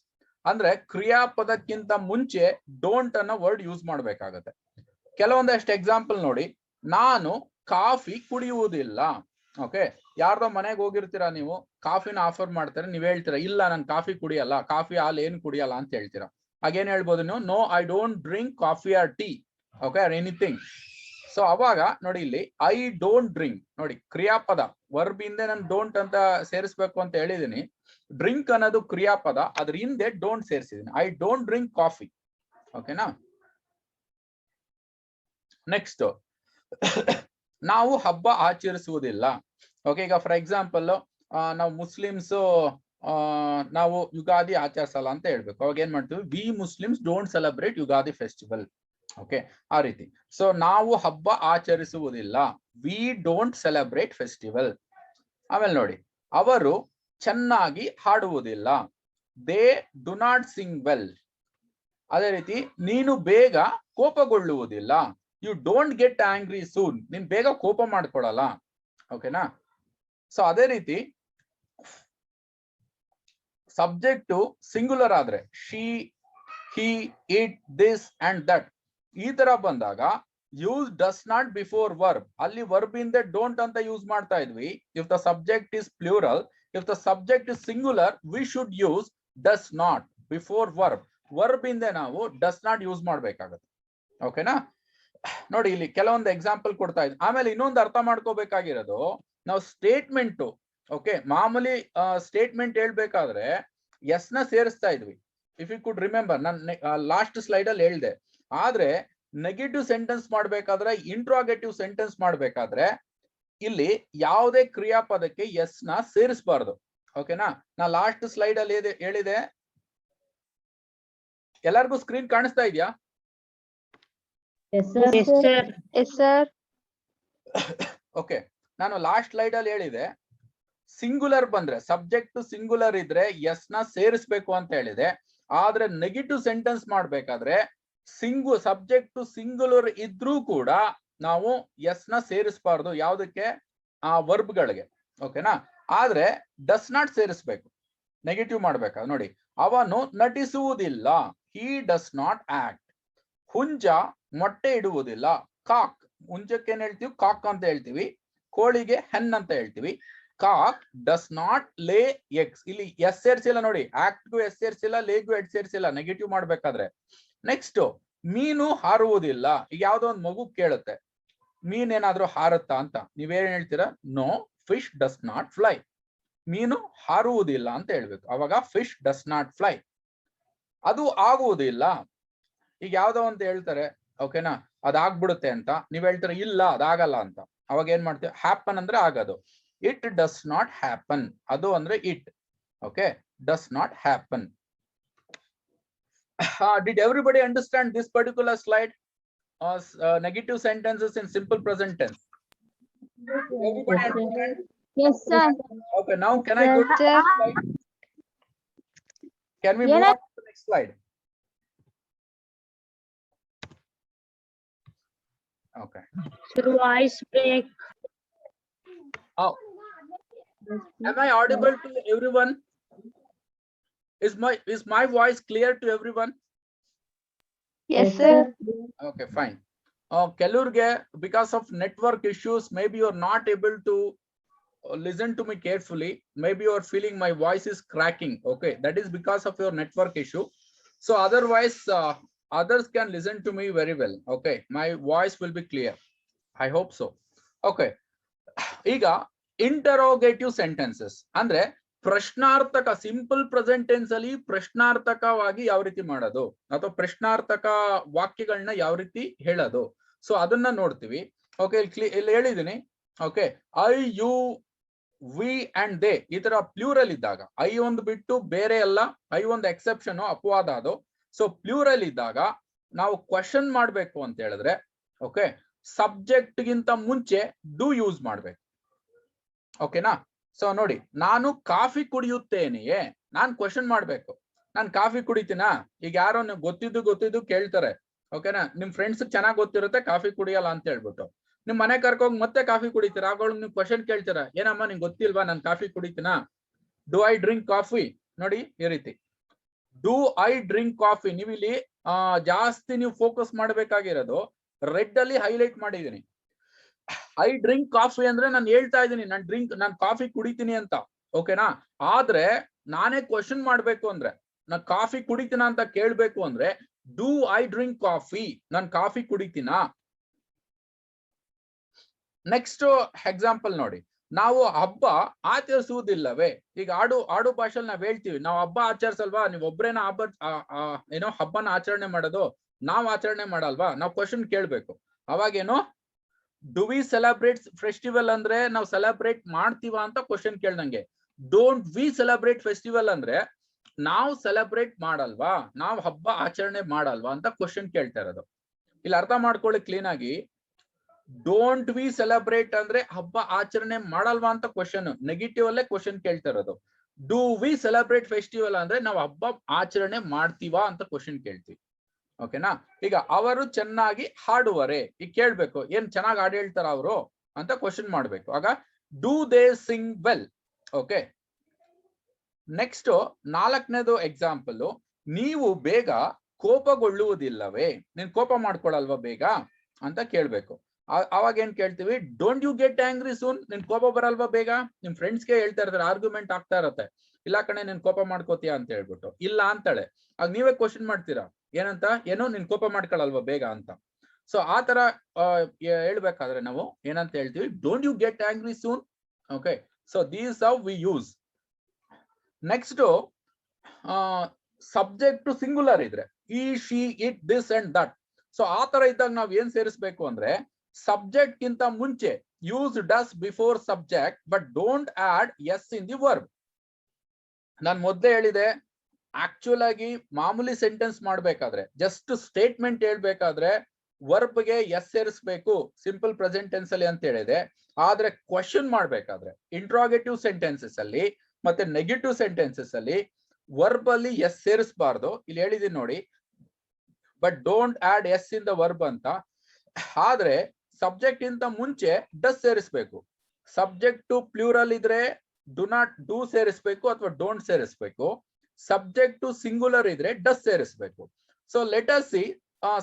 ಅಂದ್ರೆ ಕ್ರಿಯಾಪದಕ್ಕಿಂತ ಮುಂಚೆ ಡೋಂಟ್ ಅನ್ನೋ ವರ್ಡ್ ಯೂಸ್ ಮಾಡ್ಬೇಕಾಗತ್ತೆ. ಕೆಲವೊಂದಷ್ಟು ಎಕ್ಸಾಂಪಲ್ ನೋಡಿ, ನಾನು ಕಾಫಿ ಕುಡಿಯುವುದಿಲ್ಲ. ಓಕೆ, ಯಾರ್ದೋ ಮನೆಗೆ ಹೋಗಿರ್ತೀರಾ ನೀವು, ಕಾಫಿನ ಆಫರ್ ಮಾಡ್ತಾರೆ, ನೀವ್ ಹೇಳ್ತೀರಾ ಇಲ್ಲ ನಾನು ಕಾಫಿ ಕುಡಿಯಲ್ಲ, ಕಾಫಿ ಹಾಲು ಏನು ಕುಡಿಯಲ್ಲ ಅಂತ ಹೇಳ್ತೀರಾ. ಹಾಗೇನ್ ಹೇಳ್ಬೋದು ನೀವು, no I don't drink coffee or tea. Okay, or anything. So ಅವಾಗ ನೋಡಿ, ಇಲ್ಲಿ ಐ ಡೋಂಟ್ ಡ್ರಿಂಕ್, ನೋಡಿ ಕ್ರಿಯಾಪದ, ವರ್ಬ್ ಹಿಂದೆ ನಾನು ಡೋಂಟ್ ಅಂತ ಸೇರಿಸ್ಬೇಕು ಅಂತ ಹೇಳಿದೀನಿ. ಡ್ರಿಂಕ್ ಅನ್ನೋದು ಕ್ರಿಯಾಪದ, ಅದ್ರ ಹಿಂದೆ ಡೋಂಟ್ ಸೇರಿಸಿದೀನಿ, ಐ ಡೋಂಟ್ ಡ್ರಿಂಕ್ ಕಾಫಿ. ಓಕೆನಾ. ನೆಕ್ಸ್ಟ್, ನಾವು ಹಬ್ಬ ಆಚರಿಸುವುದಿಲ್ಲ. ಓಕೆ, ಈಗ ಫಾರ್ ಎಕ್ಸಾಂಪಲ್ ನಾವು ಮುಸ್ಲಿಮ್ಸ್, ನಾವು ಯುಗಾದಿ ಆಚರಿಸಲ್ಲ ಅಂತ ಹೇಳ್ಬೇಕು. ಅವಾಗ ಏನ್ ಮಾಡ್ತೀವಿ, we Muslims don't celebrate Ugadi festival. Okay, ಆ ರೀತಿ. ಸೊ ನಾವು ಹಬ್ಬ ಆಚರಿಸುವುದಿಲ್ಲ, ವಿ ಡೋಂಟ್ ಸೆಲೆಬ್ರೇಟ್ ಫೆಸ್ಟಿವಲ್. ಆಮೇಲೆ ನೋಡಿ, ಅವರು ಚೆನ್ನಾಗಿ ಹಾಡುವುದಿಲ್ಲ, they do not sing well. ಅದೇ ರೀತಿ, ನೀನು ಬೇಗ ಕೋಪಗೊಳ್ಳುವುದಿಲ್ಲ, you don't get angry soon, ನೀನ್ ಬೇಗ ಕೋಪ ಮಾಡ್ಕೊಳಲ್ಲ. ಓಕೆನಾ. ಸೊ ಅದೇ ರೀತಿ ಸಬ್ಜೆಕ್ಟ್ ಸಿಂಗುಲರ್ ಆದ್ರೆ she, he, it, this and that ಈ ತರ ಬಂದಾಗ use does not before verb. ಅಲ್ಲಿ ವರ್ಬ್ ಇಂದ ಡೋಂಟ್ ಅಂತ ಯೂಸ್ ಮಾಡ್ತಾ ಇದ್ವಿ. If the subject is plural, if the subject is singular, we should use does not before verb. Verb ಇಂದ ನಾವು ಡಸ್ ನಾಟ್ ಯೂಸ್ ಮಾಡ್ಬೇಕಾಗತ್ತೆ. ಓಕೆನಾ. ನೋಡಿ, ಇಲ್ಲಿ ಕೆಲವೊಂದು ಎಕ್ಸಾಂಪಲ್ ಕೊಡ್ತಾ ಇದ್ವಿ. ಆಮೇಲೆ ಇನ್ನೊಂದು ಅರ್ಥ ಮಾಡ್ಕೋಬೇಕಾಗಿರೋದು, ನಾವು ಸ್ಟೇಟ್ಮೆಂಟ್, ಓಕೆ, ಮಾಮೂಲಿ ಸ್ಟೇಟ್ಮೆಂಟ್ ಹೇಳ್ಬೇಕಾದ್ರೆ ಎಸ್ ನ ಸೇರಿಸ್ತಾ ಇದ್ವಿ. ಇಫ್ ಯು ಕುಡ್ ರಿಮೆಂಬರ್, ನಾನು ಲಾಸ್ಟ್ ಸ್ಲೈಡ್ ಅಲ್ಲಿ ಹೇಳ್ದೆ. ಆದ್ರೆ ನೆಗೆಟಿವ್ ಸೆಂಟೆನ್ಸ್ ಮಾಡ್ಬೇಕಾದ್ರೆ, ಇಂಟ್ರಾಗೇಟಿವ್ ಸೆಂಟೆನ್ಸ್ ಮಾಡ್ಬೇಕಾದ್ರೆ ಇಲ್ಲಿ ಯಾವುದೇ ಕ್ರಿಯಾಪದಕ್ಕೆ ಎಸ್ ನ ಸೇರಿಸಬಾರ್ದು. ಓಕೆನಾ? ನಾ ಲಾಸ್ಟ್ ಸ್ಲೈಡ್ ಅಲ್ಲಿ ಹೇಳಿದೆ. ಎಲ್ಲರಿಗೂ ಸ್ಕ್ರೀನ್ ಕಾಣಿಸ್ತಾ ಇದೆಯಾ? Yes, sir. Yes, sir. Yes, sir. Okay, ನಾನು ಲಾಸ್ಟ್ ಸ್ಲೈಡ್ ಅಲ್ಲಿ ಹೇಳಿದೆ ಸಿಂಗುಲರ್ ಬಂದ್ರೆ, ಸಬ್ಜೆಕ್ಟ್ ಸಿಂಗುಲರ್ ಇದ್ರೆ ಎಸ್ ನ ಸೇರಿಸಬೇಕು ಅಂತ ಹೇಳಿದೆ. ಆದ್ರೆ ನೆಗೆಟಿವ್ ಸೆಂಟೆನ್ಸ್ ಮಾಡ್ಬೇಕಾದ್ರೆ ಸಬ್ಜೆಕ್ಟ್ ಸಿಂಗುಲರ್ ಇದ್ರೂ ಕೂಡ ನಾವು ಎಸ್ ನ ಸೇರಿಸಬಾರ್ದು. ಯಾವುದಕ್ಕೆ? ಆ ವರ್ಬ್ಗಳಿಗೆ. ಓಕೆನಾ? ಆದ್ರೆ ಡಸ್ ನಾಟ್ ಸೇರಿಸಬೇಕು ನೆಗೆಟಿವ್ ಮಾಡ್ಬೇಕಾದ್ರೆ. ನೋಡಿ, ಅವನು ನಟಿಸುವುದಿಲ್ಲ, ಹಿ ಡಸ್ ನಾಟ್ ಆಕ್ಟ್. ಹುಂಜ ಮೊಟ್ಟೆ ಇಡುವುದಿಲ್ಲ, ಕಾಕ್. ಹುಂಜಕ್ಕೆ ಏನ್ ಹೇಳ್ತೀವಿ? ಕಾಕ್ ಅಂತ ಹೇಳ್ತೀವಿ. ಕೋಳಿಗೆ ಹೆನ್ ಅಂತ ಹೇಳ್ತೀವಿ. ಕಾಕ್ ಡಸ್ ನಾಟ್ ಲೇ ಎಗ್ಸ್. ಇಲ್ಲಿ ಎಸ್ ಸೇರ್ಸಿಲ್ಲ ನೋಡಿ, ಆಕ್ಟ್ಗೂ ಎಸ್ ಸೇರ್ಸಿಲ್ಲ, ಲೇಗೂ ಎಡ್ ಸೇರ್ಸಿಲ್ಲ ನೆಗೆಟಿವ್ ಮಾಡ್ಬೇಕಾದ್ರೆ. ನೆಕ್ಸ್ಟ್, ಮೀನು ಹಾರುವುದಿಲ್ಲ. ಈಗ ಯಾವ್ದೋ ಒಂದು ಮಗು ಕೇಳುತ್ತೆ, ಮೀನ್ ಏನಾದ್ರೂ ಹಾರುತ್ತಾ ಅಂತ. ನೀವೇನ್ ಹೇಳ್ತೀರಾ? No, fish does not fly. ಮೀನು ಹಾರುವುದಿಲ್ಲ ಅಂತ ಹೇಳ್ಬೇಕು. ಅವಾಗ ಫಿಶ್ ಡಸ್ ನಾಟ್ ಫ್ಲೈ. ಅದು ಆಗುವುದಿಲ್ಲ. ಈಗ ಯಾವ್ದೋ ಅಂತ ಹೇಳ್ತಾರೆ, ಓಕೆನಾ, ಅದಾಗ್ಬಿಡುತ್ತೆ ಅಂತ. ನೀವ್ ಹೇಳ್ತೀರಾ ಇಲ್ಲ ಅದಾಗಲ್ಲ ಅಂತ. ಅವಾಗ ಏನ್ ಮಾಡ್ತೀವಿ? ಹ್ಯಾಪನ್ ಅಂದ್ರೆ ಆಗೋದು. It does not happen. ಅದು ಅಂದ್ರೆ it. Okay, does not happen. Did everybody understand this particular slide? Negative sentences in simple present tense. Everybody understand? Yes, sir. Okay, now can I go to the Sir. next slide? Can we move on to the next slide? Okay. Voice break. Oh, am I audible to everyone? Is my voice clear to everyone? Yes, sir. Okay, fine. Kellurge, because of network issues, maybe you're not able to listen to me carefully. Maybe you're feeling my voice is cracking. Okay, that is because of your network issue. So otherwise, others can listen to me very well. Okay, my voice will be clear. I hope so. Okay. ಈಗ interrogative sentences ಅಂದ್ರೆ ಪ್ರಶ್ನಾರ್ಥಕ. Simple present tense ಅಲ್ಲಿ ಪ್ರಶ್ನಾರ್ಥಕವಾಗಿ ಯಾವ ರೀತಿ ಮಾಡೋದು, ಅಥವಾ ಪ್ರಶ್ನಾರ್ಥಕ ವಾಕ್ಯಗಳನ್ನ ಯಾವ ರೀತಿ ಹೇಳೋದು, ಸೊ ಅದನ್ನ ನೋಡ್ತೀವಿ. ಓಕೆ, ಇಲ್ಲಿ ಹೇಳಿದೀನಿ. Okay, I, you, we and they ಈ ತರ ಪ್ಲೂರಲ್ ಇದ್ದಾಗ, ಐ ಒಂದು ಬಿಟ್ಟು ಬೇರೆ ಎಲ್ಲ, ಐ ಒಂದು ಎಕ್ಸೆಪ್ಷನ್, ಅಪವಾದ ಅದು. ಸೊ ಪ್ಲೂರಲ್ ಇದ್ದಾಗ ನಾವು ಕ್ವಶನ್ ಮಾಡ್ಬೇಕು ಅಂತ ಹೇಳಿದ್ರೆ, ಓಕೆ, ಸಬ್ಜೆಕ್ಟ್ ಗಿಂತ ಮುಂಚೆ ಡೂ ಯೂಸ್ ಮಾಡ್ಬೇಕು. ಓಕೆನಾ? ಸೊ ನೋಡಿ, ನಾನು ಕಾಫಿ ಕುಡಿಯುತ್ತೇನೆಯೇ, ನಾನ್ ಕ್ವಶನ್ ಮಾಡ್ಬೇಕು. ನಾನ್ ಕಾಫಿ ಕುಡಿತೀನಾ? ಈಗ ಯಾರೋ ಗೊತ್ತಿದ್ದು ಕೇಳ್ತಾರೆ. ಓಕೆನಾ? ನಿಮ್ ಫ್ರೆಂಡ್ಸ್ ಚೆನ್ನಾಗ್ ಗೊತ್ತಿರುತ್ತೆ ಕಾಫಿ ಕುಡಿಯಲ್ಲ ಅಂತ ಹೇಳ್ಬಿಟ್ಟು ನಿಮ್ ಮನೆ ಕರ್ಕೋಗಿ ಮತ್ತೆ ಕಾಫಿ ಕುಡಿತೀರಾ. ಆಗ ನೀವು ಕ್ವಶನ್ ಕೇಳ್ತೀರಾ, ಏನಮ್ಮ ನಿಂಗೆ ಗೊತ್ತಿಲ್ವಾ ನಾನು ಕಾಫಿ ಕುಡಿತೀನಾ? Do I drink coffee? ನೋಡಿ, ಈ ರೀತಿ ಡೂ ಐ ಡ್ರಿಂಕ್ ಕಾಫಿ. ನೀವು ಇಲ್ಲಿ ಜಾಸ್ತಿ ನೀವು ಫೋಕಸ್ ಮಾಡ್ಬೇಕಾಗಿರೋದು ರೆಡ್ ಅಲ್ಲಿ ಹೈಲೈಟ್ ಮಾಡಿದೀನಿ. ಐ ಡ್ರಿಂಕ್ ಕಾಫಿ ಅಂದ್ರೆ ನಾನು ಹೇಳ್ತಾ ಇದ್ದೀನಿ ನಾನು ಕಾಫಿ ಕುಡಿತೀನಿ ಅಂತ. ಓಕೆನಾ? ಆದ್ರೆ ನಾನೇ ಕ್ವಶನ್ ಮಾಡ್ಬೇಕು ಅಂದ್ರೆ, ನಾನು ಕಾಫಿ ಕುಡಿತೀನ ಅಂತ ಕೇಳ್ಬೇಕು ಅಂದ್ರೆ ಡೂ ಐ ಡ್ರಿಂಕ್ ಕಾಫಿ, ನಾನು ಕಾಫಿ ಕುಡಿತೀನಾ? ನೆಕ್ಸ್ಟ್ ಎಕ್ಸಾಂಪಲ್ ನೋಡಿ, ನಾವು ಹಬ್ಬ ಆಚರಿಸುವುದಿಲ್ಲವೇ? ಈಗ ಆಡು ಭಾಷೆಯಲ್ಲಿ ನಾವ್ ಹೇಳ್ತೀವಿ, ನಾವು ಹಬ್ಬ ಆಚರಿಸಲ್ವಾ? ನೀವು ಒಬ್ರೇನ ಏನೋ ಹಬ್ಬನ ಆಚರಣೆ ಮಾಡೋದು, ನಾವ್ ಆಚರಣೆ ಮಾಡಲ್ವಾ? ನಾವು ಕ್ವಶನ್ ಕೇಳ್ಬೇಕು. ಅವಾಗೇನೋ ಡು ವಿ ಸೆಲೆಬ್ರೇಟ್ ಫೆಸ್ಟಿವಲ್ ಅಂದ್ರೆ ನಾವು ಸೆಲೆಬ್ರೇಟ್ ಮಾಡ್ತೀವ ಅಂತ ಕ್ವಶನ್ ಕೇಳ್ದಂಗೆ. ಡೋಂಟ್ ವಿ ಸೆಲೆಬ್ರೇಟ್ ಫೆಸ್ಟಿವಲ್ ಅಂದ್ರೆ ನಾವು ಸೆಲೆಬ್ರೇಟ್ ಮಾಡಲ್ವಾ, ನಾವು ಹಬ್ಬ ಆಚರಣೆ ಮಾಡಲ್ವಾ ಅಂತ ಕ್ವಶನ್ ಕೇಳ್ತಾ ಇರೋದು. ಇಲ್ಲಿ ಅರ್ಥ ಮಾಡ್ಕೊಳ್ಳಿ ಕ್ಲೀನ್ ಆಗಿ. ಡೋಂಟ್ ವಿ ಸೆಲೆಬ್ರೇಟ್ ಅಂದ್ರೆ ಹಬ್ಬ ಆಚರಣೆ ಮಾಡಲ್ವಾ ಅಂತ ಕ್ವಶನ್, ನೆಗೆಟಿವ್ ಅಲ್ಲೇ ಕ್ವಶನ್ ಕೇಳ್ತಾ ಇರೋದು. ಡೂ ವಿ ಸೆಲೆಬ್ರೇಟ್ ಫೆಸ್ಟಿವಲ್ ಅಂದ್ರೆ ನಾವು ಹಬ್ಬ ಆಚರಣೆ ಮಾಡ್ತೀವಾ ಅಂತ ಕ್ವಶನ್ ಕೇಳ್ತೀವಿ. ಓಕೆನಾ? ಈಗ ಅವರು ಚೆನ್ನಾಗಿ ಹಾಡುವರೆ, ಈಗ ಕೇಳ್ಬೇಕು, ಏನ್ ಚೆನ್ನಾಗಿ ಹಾಡು ಹೇಳ್ತಾರ ಅವರು ಅಂತ ಕ್ವಶನ್ ಮಾಡ್ಬೇಕು. ಆಗ do they sing well? Okay. Next 4ನೇದು ಎಕ್ಸಾಂಪಲ್, ನೀವು ಬೇಗ ಕೋಪಗೊಳ್ಳುವುದಿಲ್ಲವೇ? ನೀನ್ ಕೋಪ ಮಾಡ್ಕೊಳಲ್ವಾ ಬೇಗ ಅಂತ ಕೇಳ್ಬೇಕು. ಅವಾಗ ಏನ್ ಕೇಳ್ತೀವಿ? Don't you get angry soon? ನಿನ್ ಕೋಪ ಬರಲ್ವಾ ಬೇಗ? ನಿಮ್ ಫ್ರೆಂಡ್ಸ್ಗೆ ಹೇಳ್ತಾ ಇರ್ತಾರೆ, ಆರ್ಗ್ಯುಮೆಂಟ್ ಆಗ್ತಾ ಇರತ್ತೆ, ಇಲ್ಲ ಕಣೆ ನೀನ್ ಕೋಪ ಮಾಡ್ಕೋತೀಯ ಅಂತ ಹೇಳ್ಬಿಟ್ಟು. ಇಲ್ಲ ಅಂತಾಳೆ. ಆಗ ನೀವೇ ಕ್ವಶನ್ ಮಾಡ್ತೀರಾ, ಏನಂತ? ಏನೋ ನಿನ್ ಕೋಪ ಮಾಡ್ಕೊಳಲ್ವಾ ಬೇಗ ಅಂತ. ಸೊ ಆ ತರ ಹೇಳ್ಬೇಕಾದ್ರೆ ನಾವು ಏನಂತ ಹೇಳ್ತೀವಿ? Don't you get angry soon. Okay, so these how we use. Next, subject singular ಇದ್ರೆ, he, she, it, this and that. So ಆ ತರ ಇದ್ದಾಗ ನಾವ್ ಏನ್ ಸೇರಿಸ್ಬೇಕು ಅಂದ್ರೆ ಸಬ್ಜೆಕ್ಟ್ ಗಿಂತ ಮುಂಚೆ use does before subject but don't add S in the verb. ನಾನು ಮೊದಲೇ ಹೇಳಿದೆ ಆಕ್ಚುಲ್ ಆಗಿ ಮಾಮೂಲಿ ಸೆಂಟೆನ್ಸ್ ಮಾಡ್ಬೇಕಾದ್ರೆ ಜಸ್ಟ್ ಸ್ಟೇಟ್ಮೆಂಟ್ ಹೇಳ್ಬೇಕಾದ್ರೆ ವರ್ಬ್ ಗೆ ಎಸ್ ಸೇರಿಸ್ಬೇಕು ಸಿಂಪಲ್ ಪ್ರೆಸೆಂಟ್ ಟೆನ್ಸ್ ಅಲ್ಲಿ ಅಂತ ಹೇಳಿದೆ. ಆದ್ರೆ ಕ್ವಶನ್ ಮಾಡ್ಬೇಕಾದ್ರೆ ಇಂಟ್ರಾಗೇಟಿವ್ ಸೆಂಟೆನ್ಸಸ್ ಅಲ್ಲಿ ಮತ್ತೆ ನೆಗೆಟಿವ್ ಸೆಂಟೆನ್ಸಸ್ ಅಲ್ಲಿ ವರ್ಬ್ ಅಲ್ಲಿ ಎಸ್ ಸೇರಿಸಬಾರ್ದು. ಇಲ್ಲಿ ಹೇಳಿದೀನಿ ನೋಡಿ, but don't add S in the verb ಅಂತ. ಆದ್ರೆ ಸಬ್ಜೆಕ್ಟ್ ಇಂತ ಮುಂಚೆ ಡಸ್ ಸೇರಿಸ್ಬೇಕು. ಸಬ್ಜೆಕ್ಟ್ ಟು ಪ್ಲೂರಲ್ ಇದ್ರೆ ಡು ನಾಟ್ ಡೂ ಸೇರಿಸ್ಬೇಕು ಅಥವಾ ಡೋಂಟ್ ಸೇರಿಸ್ಬೇಕು. ಸಬ್ಜೆಕ್ಟ್ ಟು ಸಿಂಗುಲರ್ ಇದ್ರೆ ಡಸ್ ಸೇರಿಸ್ಬೇಕು. So let us see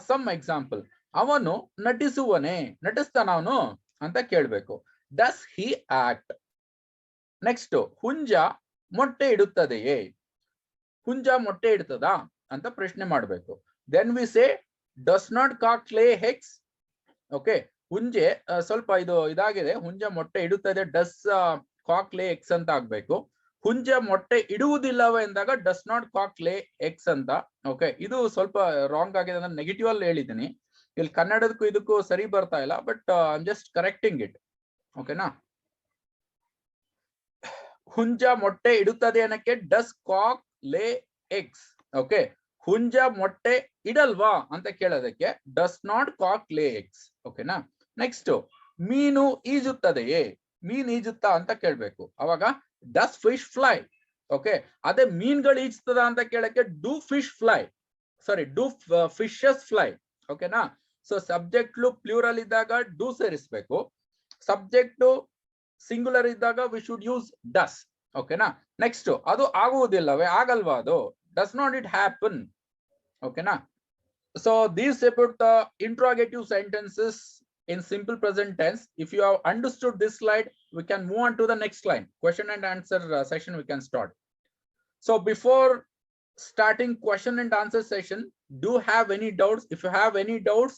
some example. ಅವನು ನಟಿಸುವನೇ, ನಟಿಸ್ತಾನ ಅವನು ಅಂತ ಕೇಳ್ಬೇಕು. Does he act. ನೆಕ್ಸ್ಟ್, ಹುಂಜ ಮೊಟ್ಟೆ ಇಡುತ್ತದೆಯೇ, ಹುಂಜ ಮೊಟ್ಟೆ ಇಡ್ತದಾ ಅಂತ ಪ್ರಶ್ನೆ ಮಾಡ್ಬೇಕು. Then we say does not cock lay eggs. Okay, ಹುಂಜೆ ಸ್ವಲ್ಪ ಇದಾಗಿದೆ, ಹುಂಜ ಮೊಟ್ಟೆ ಇಡುತ್ತದೆ, ಡಸ್ ಕಾಕ್ ಲೇ ಎಕ್ಸ್ ಅಂತ ಆಗ್ಬೇಕು. ಹುಂಜ ಮೊಟ್ಟೆ ಇಡುವುದಿಲ್ಲವೇ ಎಂದಾಗ ಡಸ್ ನಾಟ್ ಕಾಕ್ ಲೇ ಎಕ್ಸ್ ಅಂತ. ಓಕೆ, ಇದು ಸ್ವಲ್ಪ ರಾಂಗ್ ಆಗಿದೆ, ನಾನು ನೆಗೆಟಿವ್ ಅಲ್ಲಿ ಹೇಳಿದ್ದೀನಿ. ಇಲ್ಲಿ ಕನ್ನಡದಕ್ಕೂ ಇದಕ್ಕೂ ಸರಿ ಬರ್ತಾ ಇಲ್ಲ, but I am just correcting it. ಓಕೆನಾ? ಹುಂಜ ಮೊಟ್ಟೆ ಇಡುತ್ತದೆ ಅನ್ನಕ್ಕೆ ಡಸ್ ಕಾಕ್ ಲೇ ಎಗ್ಸ್. ಓಕೆ, ಹುಂಜ ಮೊಟ್ಟೆ ಇಡಲ್ವಾ ಅಂತ ಕೇಳೋದಕ್ಕೆ ಡಸ್ ನಾಟ್ ಕಾಕ್ ಲೇ ಎಗ್ಸ್. ಓಕೆನಾ? ನೆಕ್ಸ್ಟ್, ಮೀನು ಈಜುತ್ತದೆಯೇ, ಮೀನ್ ಈಜುತ್ತಾ ಅಂತ ಕೇಳ್ಬೇಕು. ಅವಾಗ ಡಸ್ ಫಿಶ್ ಫ್ಲೈ. ಓಕೆ, ಅದೇ ಮೀನ್ಗಳು ಈಜ್ತದ ಅಂತ ಕೇಳಕ್ಕೆ do fish fly, sorry do fishes fly. ಓಕೆನಾ? ಸೊ ಸಬ್ಜೆಕ್ಟ್ ಪ್ಲೂರಲ್ ಇದ್ದಾಗ ಡೂ ಸೇರಿಸ್ಬೇಕು. ಸಬ್ಜೆಕ್ಟ್ ಸಿಂಗುಲರ್ ಇದ್ದಾಗ ವಿ ಶುಡ್ ಯೂಸ್ ಡಸ್. ಓಕೆನಾ? ನೆಕ್ಸ್ಟ್, ಅದು ಆಗುವುದಿಲ್ಲವೇ, ಆಗಲ್ವಾ ಅದು, ಡಸ್ ನಾಟ್ ಇಟ್ ಹ್ಯಾಪನ್. ಓಕೆನಾ? So these about the interrogative sentences in simple present tense. If you have understood this slide, we can move on to the next line. Question and answer session we can start. So before starting question and answer session, do you have any doubts? If you have any doubts,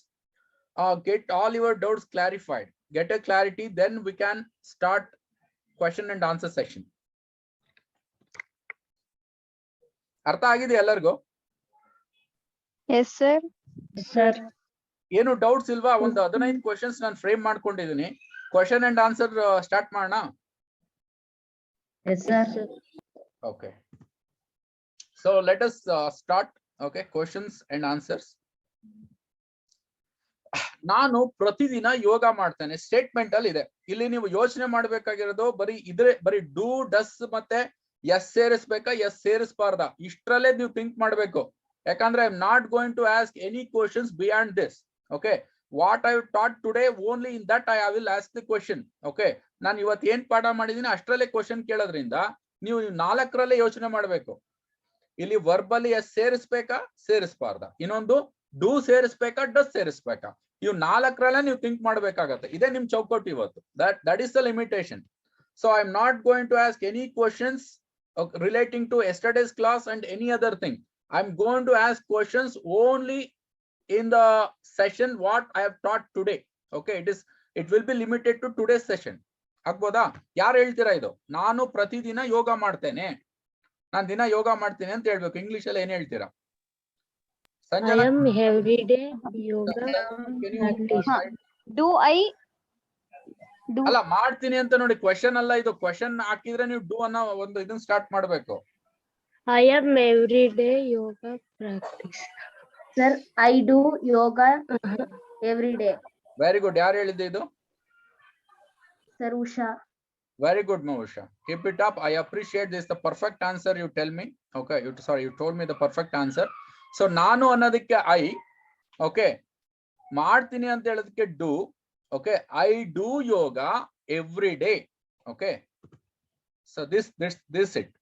get all your doubts clarified. Get a clarity, then we can start question and answer session. ಅರ್ಥ ಆಗಿದೆ ಎಲ್ಲರಿಗೂ? Yes, sir. Sir ಏನು doubts ಇಲ್ವಾ? ಒಂದು 15 questions ನಾನು frame ಮಾಡ್ಕೊಂಡಿದ್ದೀನಿ. Question and answer start ಮಾಡೋಣ. Yes sir. Okay, so let us start. Okay, questions and answers. ನಾನು ಪ್ರತಿದಿನ ಯೋಗ ಮಾಡ್ತೇನೆ ಸ್ಟೇಟ್ಮೆಂಟ್ ಅಲ್ಲಿ ಇದೆ. ಇಲ್ಲಿ ನೀವು ಯೋಚನೆ ಮಾಡ್ಬೇಕಾಗಿರೋದು ಬರೀ ಡೂ ಡಸ್ ಮತ್ತೆ ಎಸ್ ಸೇರಿಸ್ಬೇಕಾ ಎಸ್ ಸೇರಿಸಬಾರ್ದಾ ಇಷ್ಟರಲ್ಲೇ ನೀವು ಥಿಂಕ್ ಮಾಡ್ಬೇಕು. ಯಾಕಂದ್ರೆ I am not going to ask any questions beyond this. Okay, what I taught today, only in that I will ask the question. Okay, ನಾನು ಇವತ್ತು ಏನ್ ಪಾಠ ಮಾಡಿದೀನಿ ಅಷ್ಟರಲ್ಲೇ ಕ್ವಶನ್ ಕೇಳೋದ್ರಿಂದ ನೀವು 4ರಲ್ಲೇ ಯೋಚನೆ ಮಾಡ್ಬೇಕು. ಇಲ್ಲಿ ವರ್ಬಲ್ಲಿ ಎಸ್ ಸೇರಿಸ್ಬೇಕಾ ಸೇರಿಸಬಾರ್ದಾ, ಇನ್ನೊಂದು ಡೂ ಸೇರಿಸ್ಬೇಕಾ ಡಸ್ ಸೇರಿಸ್ಬೇಕಾ, ಇವು 4ರಲ್ಲೇ ನೀವು ಥಿಂಕ್ ಮಾಡ್ಬೇಕಾಗತ್ತೆ. ಇದೇ ನಿಮ್ ಚೌಕಟ್ಟು ಇವತ್ತು. That is the limitation. So I am not going to ask any questions relating to yesterday's class and any other thing. I am going to ask questions only in the session what I have taught today. Okay, it will be limited to today's session. ಆಗ್ಬೋದಾ? ಯಾರು ಹೇಳ್ತೀರಾ ಇದು? ನಾನು ಪ್ರತಿದಿನ ಯೋಗ ಮಾಡ್ತೇನೆ, ನಾನು ದಿನ ಯೋಗ ಮಾಡ್ತೇನೆ ಅಂತ ಹೇಳ್ಬೇಕು. ಇಂಗ್ಲಿಷ್ ಅಲ್ಲಿ ಏನ್ ಹೇಳ್ತೀರಾ? Sanjana, I am every day yoga practice. Do I do? ಅಲ್ಲ, ಮಾಡ್ತೀನಿ ಅಂತ ನೋಡಿ, ಕ್ವಶನ್ ಅಲ್ಲ ಇದು. ಕ್ವಶನ್ ಹಾಕಿದ್ರೆ ನೀವು ಡೂ ಅನ್ನೋ ಒಂದು ಇದನ್ನ ಸ್ಟಾರ್ಟ್ ಮಾಡ್ಬೇಕು. I am every day yoga practice. Sir, I do yoga every day. Very good. ಯಾರು ಹೇಳಿದ್ದೆ ಇದು? Sir, Usha. Very good, Mausha. Keep it up. I appreciate this. The perfect answer you tell me. Okay, you told me the perfect answer. So ನಾನು ಅನ್ನೋದಕ್ಕೆ I. Okay, ಮಾಡ್ತೀನಿ ಅಂತ ಹೇಳೋದಕ್ಕೆ do. Okay, I do yoga every day. Okay, so this it.